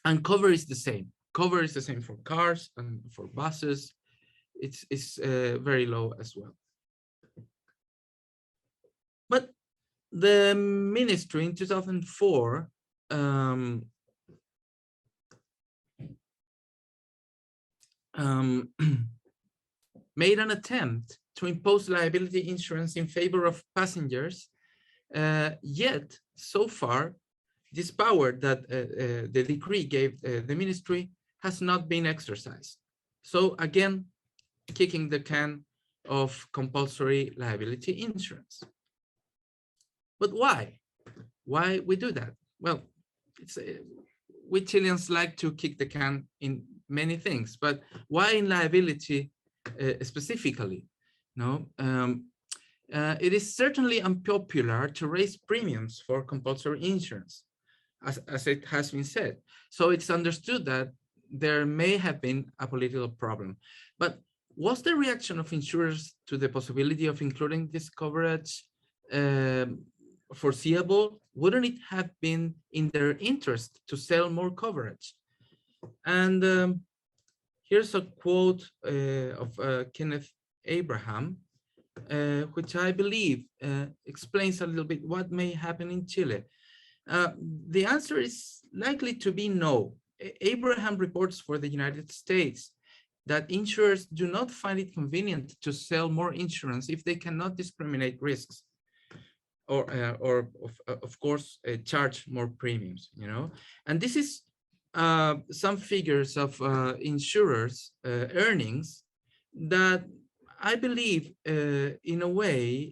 And cover is the same. Cover is the same for cars and for buses. It's very low as well. But the ministry in 2004 made an attempt to impose liability insurance in favor of passengers Yet, so far, this power that the decree gave the ministry has not been exercised. So again, kicking the can of compulsory liability insurance. But why? Why we do that? Well, we Chileans like to kick the can in many things, but why in liability specifically? No, it is certainly unpopular to raise premiums for compulsory insurance, as it has been said. So it's understood that there may have been a political problem. But was the reaction of insurers to the possibility of including this coverage foreseeable? Wouldn't it have been in their interest to sell more coverage? And here's a quote of Kenneth Abraham, which I believe explains a little bit what may happen in Chile. The answer is likely to be no. Abraham reports for the United States that insurers do not find it convenient to sell more insurance if they cannot discriminate risks, or of course charge more premiums. You know, and this is some figures of insurers' earnings that I believe, in a way,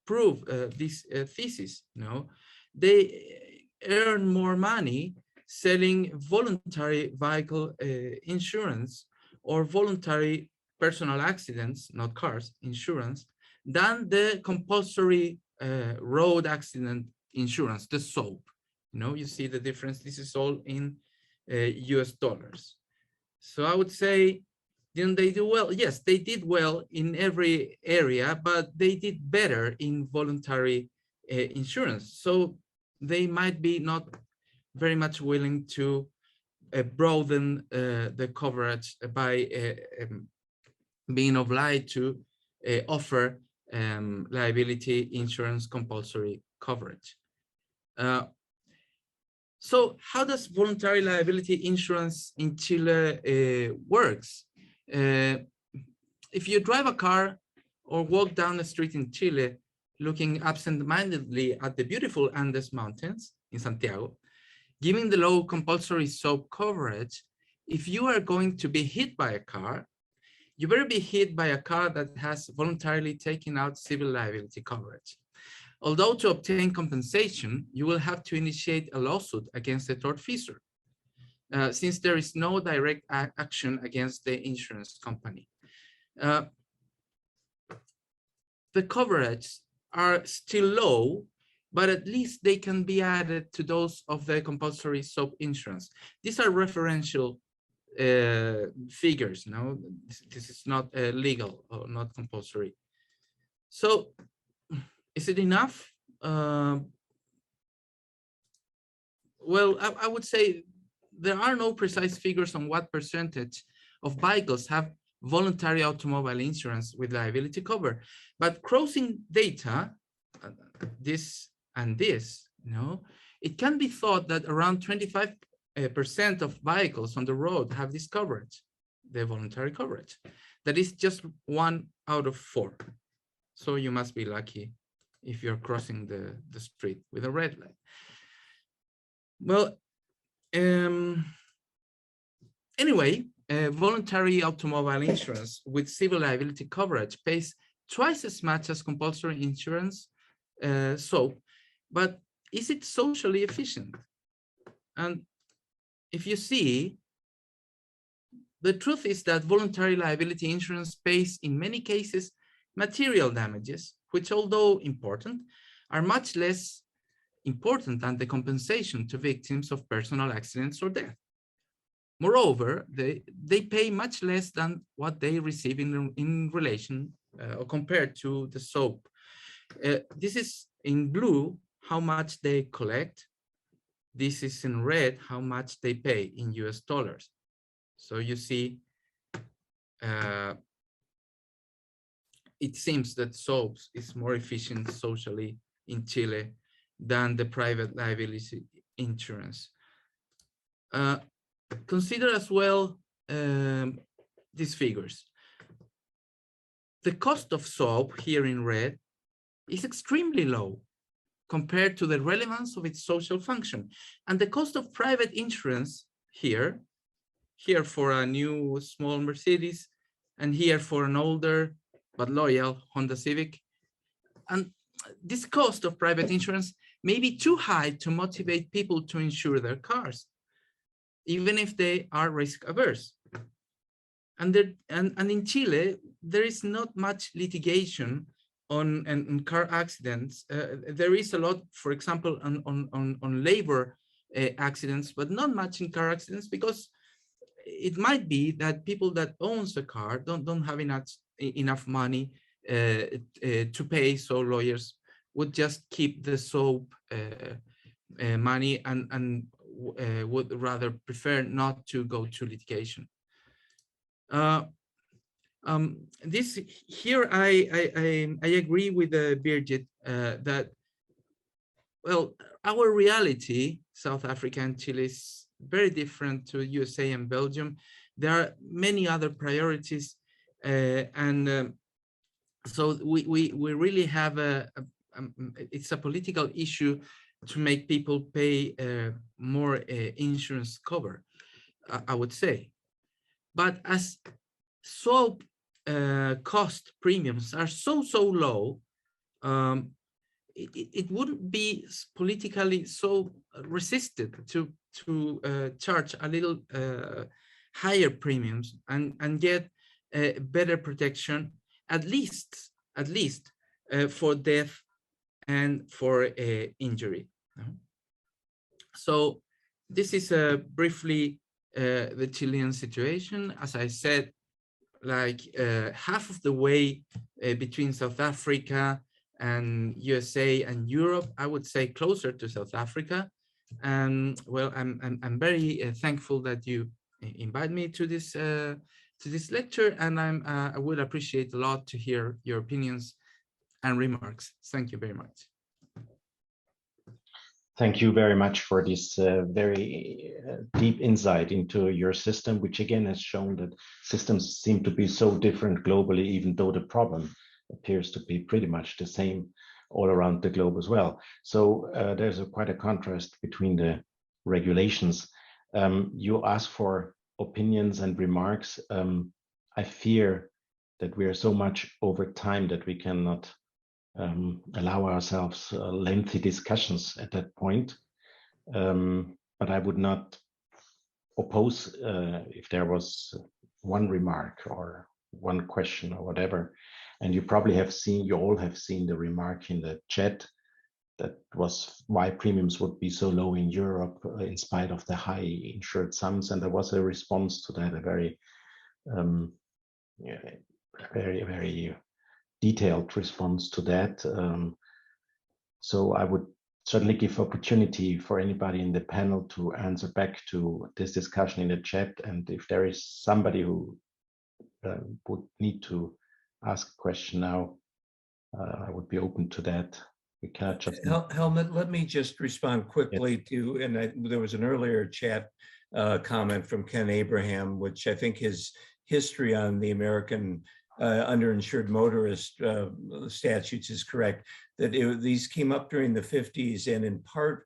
prove this thesis. You know, they earn more money selling voluntary vehicle insurance or voluntary personal accidents, not cars, insurance, than the compulsory road accident insurance, the SOAP. You know, you see the difference. This is all in US dollars. So I would say, didn't they do well? Yes, they did well in every area, but they did better in voluntary insurance. So they might be not very much willing to broaden the coverage by being obliged to offer liability insurance compulsory coverage. So how does voluntary liability insurance in Chile works? If you drive a car or walk down the street in Chile looking absent-mindedly at the beautiful Andes Mountains in Santiago, given the low compulsory SOAP coverage, if you are going to be hit by a car, you better be hit by a car that has voluntarily taken out civil liability coverage. Although to obtain compensation, you will have to initiate a lawsuit against the tortfeasor, since there is no direct action against the insurance company. The coverage are still low, but at least they can be added to those of the compulsory SOAP insurance. These are referential figures. No, this is not legal or not compulsory. So is it enough? Well, I would say there are no precise figures on what percentage of vehicles have voluntary automobile insurance with liability cover, but crossing data, this and this, you know, it can be thought that around 25% of vehicles on the road have this coverage, the voluntary coverage. That is just 1 out of 4. So you must be lucky if you're crossing the street with a red light. Well, anyway, voluntary automobile insurance with civil liability coverage pays twice as much as compulsory insurance, but is it socially efficient? And if you see, the truth is that voluntary liability insurance pays in many cases material damages, which, although important, are much less important than the compensation to victims of personal accidents or death. Moreover, they pay much less than what they receive in relation or compared to the SOAP. This is in blue, how much they collect. This is in red, how much they pay in US dollars. So you see, it seems that SOAP is more efficient socially in Chile than the private liability insurance. Consider as well these figures. The cost of SOAP here in red is extremely low compared to the relevance of its social function. And the cost of private insurance here for a new small Mercedes, and here for an older but loyal Honda Civic. And this cost of private insurance may be too high to motivate people to insure their cars, even if they are risk averse. And in Chile, there is not much litigation on car accidents. There is a lot, for example, on labor accidents, but not much in car accidents, because it might be that people that owns the car don't have enough money to pay, so lawyers would just keep the soap money and would rather prefer not to go to litigation. This here I agree with Birgit that, well, our reality, South Africa and Chile, is very different to USA and Belgium. There are many other priorities, and so we really have it's a political issue to make people pay more insurance cover, I would say. But as soap cost premiums are so low, it wouldn't be politically so resisted to charge a little higher premiums and get better protection, at least for death and for injury. So this is briefly the Chilean situation. As I said, like half of the way between South Africa and USA and Europe, I would say closer to South Africa. And well, I'm very thankful that you invite me to this lecture, and I would appreciate a lot to hear your opinions and remarks. Thank you very much. Thank you very much for this very deep insight into your system, which again has shown that systems seem to be so different globally, even though the problem appears to be pretty much the same all around the globe as well. So there's quite a contrast between the regulations. You ask for opinions and remarks. I fear that we are so much over time that we cannot allow ourselves lengthy discussions at that point. But I would not oppose if there was one remark or one question or whatever. And you probably have seen, you all have seen the remark in the chat that was why premiums would be so low in Europe in spite of the high insured sums. And there was a response to that, a very, very detailed response to that. So I would certainly give opportunity for anybody in the panel to answer back to this discussion in the chat. And if there is somebody who would need to ask a question now, I would be open to that. We cannot just... Helmut, let me just respond quickly to, and there was an earlier chat comment from Ken Abraham, which I think his history on the American underinsured motorist statutes is correct, that these came up during the 50s and in part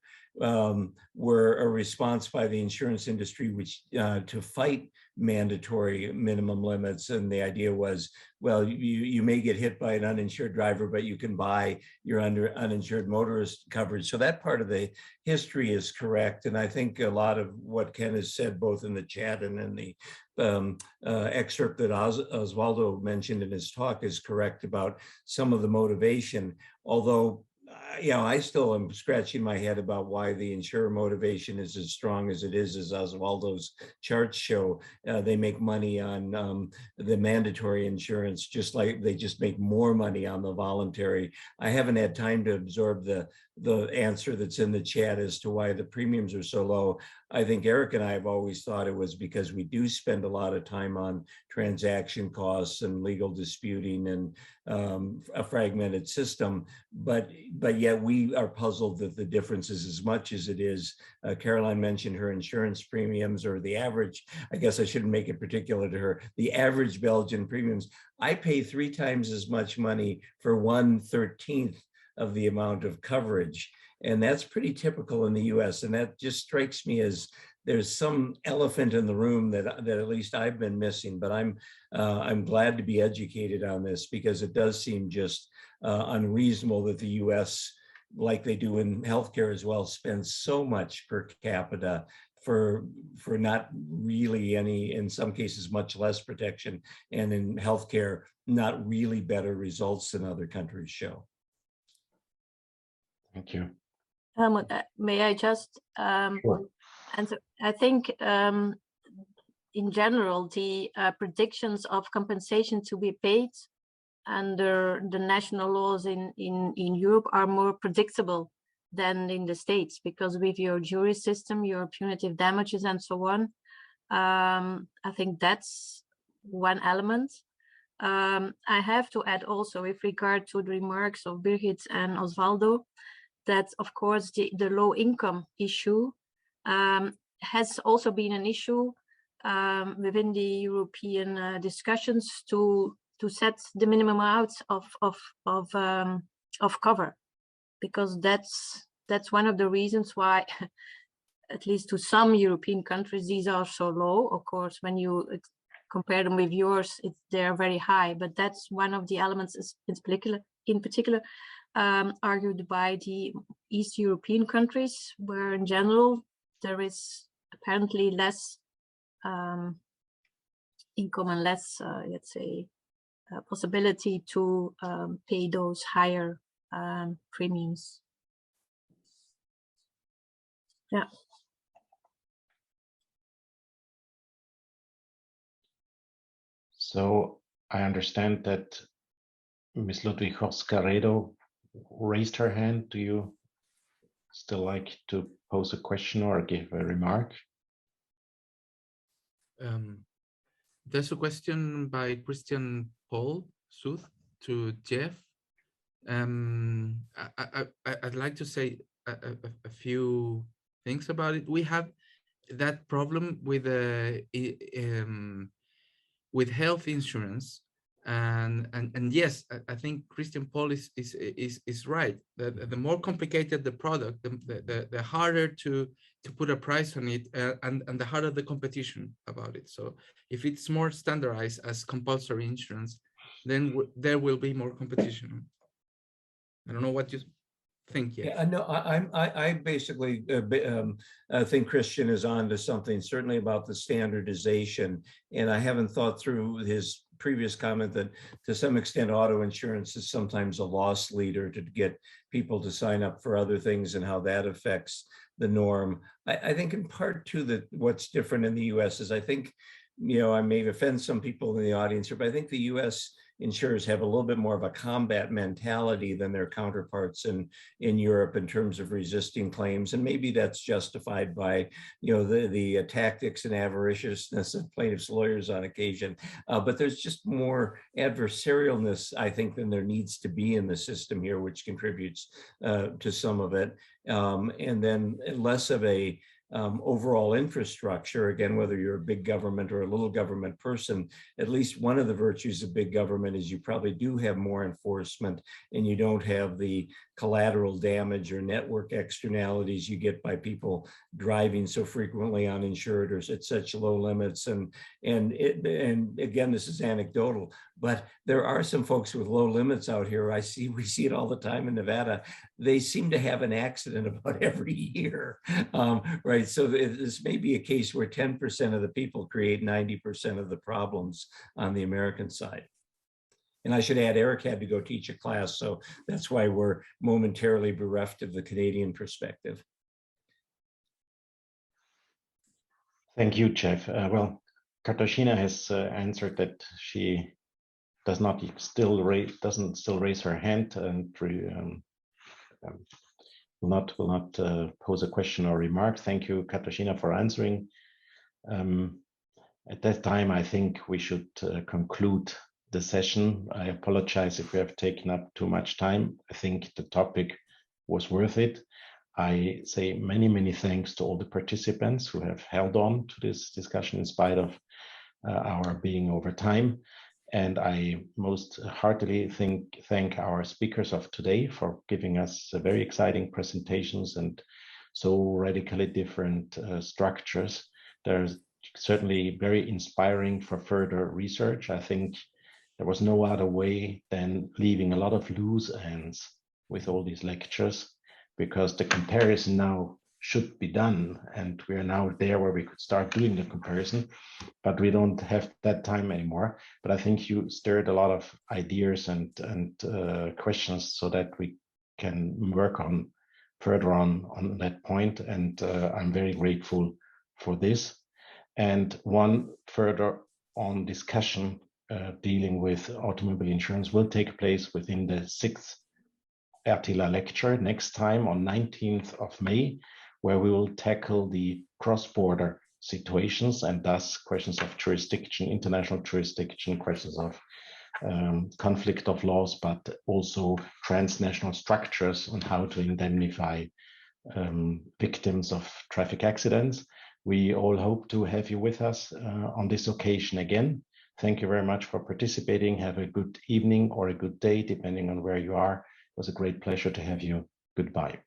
were a response by the insurance industry which to fight mandatory minimum limits. And the idea was, well, you may get hit by an uninsured driver, but you can buy your uninsured motorist coverage. So that part of the history is correct. And I think a lot of what Ken has said, both in the chat and in the excerpt that Osvaldo mentioned in his talk, is correct about some of the motivation. Although, you know, I still am scratching my head about why the insurer motivation is as strong as it is, as Osvaldo's charts show. They make money on the mandatory insurance, just like they just make more money on the voluntary. I haven't had time to absorb the the answer that's in the chat as to why the premiums are so low. I think Eric and I have always thought it was because we do spend a lot of time on transaction costs and legal disputing and a fragmented system, but yet we are puzzled that the difference is as much as it is. Caroline mentioned her insurance premiums, or the average, I guess I shouldn't make it particular to her, the average Belgian premiums. I pay 3 times as much money for 1/13 of the amount of coverage. And that's pretty typical in the US. And that just strikes me as there's some elephant in the room that at least I've been missing, but I'm glad to be educated on this, because it does seem just unreasonable that the US, like they do in healthcare as well, spends so much per capita for not really any, in some cases, much less protection, and in healthcare, not really better results than other countries show. Thank you. May I just Sure. answer? I think in general, the predictions of compensation to be paid under the national laws in Europe are more predictable than in the States, because with your jury system, your punitive damages and so on, I think that's one element. I have to add also, with regard to the remarks of Birgit and OSVALDO, that of course the low income issue has also been an issue within the European discussions to set the minimum amount of cover, because that's one of the reasons why, at least to some European countries, these are so low. Of course, when you compare them with yours, they're very high, but that's one of the elements in particular argued by the East European countries, where in general there is apparently less income and less, let's say, possibility to pay those higher premiums. Yeah. So I understand that Ms. Ludwig-Hoscaredo raised her hand. Do you still like to pose a question or give a remark? There's a question by Christian Paul Sooth to Jeff. I'd like to say a few things about it. We have that problem with health insurance, and yes, I think Christian Paul is right. The more complicated the product, the harder to put a price on it, and the harder the competition about it. So if it's more standardized as compulsory insurance, then there will be more competition. I don't know what you think. Yeah, no, I basically think Christian is on to something, certainly about the standardization. And I haven't thought through his previous comment that to some extent auto insurance is sometimes a loss leader to get people to sign up for other things, and how that affects the norm. I think in part too that what's different in the US is, I think, you know, I may offend some people in the audience here, but I think the US insurers have a little bit more of a combat mentality than their counterparts in Europe in terms of resisting claims. And maybe that's justified by, you know, the tactics and avariciousness of plaintiffs' lawyers on occasion. But there's just more adversarialness, I think, than there needs to be in the system here, which contributes to some of it. And then less of a overall infrastructure. Again, whether you're a big government or a little government person, at least one of the virtues of big government is you probably do have more enforcement, and you don't have the collateral damage or network externalities you get by people driving so frequently uninsured or at such low limits. And again, this is anecdotal, but there are some folks with low limits out here. We see it all the time in Nevada. They seem to have an accident about every year, right? So this may be a case where 10% of the people create 90% of the problems on the American side. And I should add, Eric had to go teach a class, so that's why we're momentarily bereft of the Canadian perspective. Thank you, Jeff. Well, Katarzyna has answered that she doesn't still raise her hand, and will not pose a question or remark. Thank you, Katarzyna, for answering. At that time, I think we should conclude the session. I apologize if we have taken up too much time. I think the topic was worth it. I say many, many thanks to all the participants who have held on to this discussion in spite of our being over time. And I most heartily thank our speakers of today for giving us very exciting presentations and so radically different structures. There's certainly very inspiring for further research. I think there was no other way than leaving a lot of loose ends with all these lectures, because the comparison now should be done, and we are now there where we could start doing the comparison, but we don't have that time anymore. But I think you stirred a lot of ideas and questions so that we can work on further on that point, and I'm very grateful for this. And one further on discussion dealing with automobile insurance will take place within the 6th ATILA lecture next time on 19th of May, where we will tackle the cross-border situations and thus questions of jurisdiction, international jurisdiction, questions of conflict of laws, but also transnational structures on how to indemnify victims of traffic accidents. We all hope to have you with us on this occasion again. Thank you very much for participating. Have a good evening or a good day, depending on where you are. It was a great pleasure to have you. Goodbye.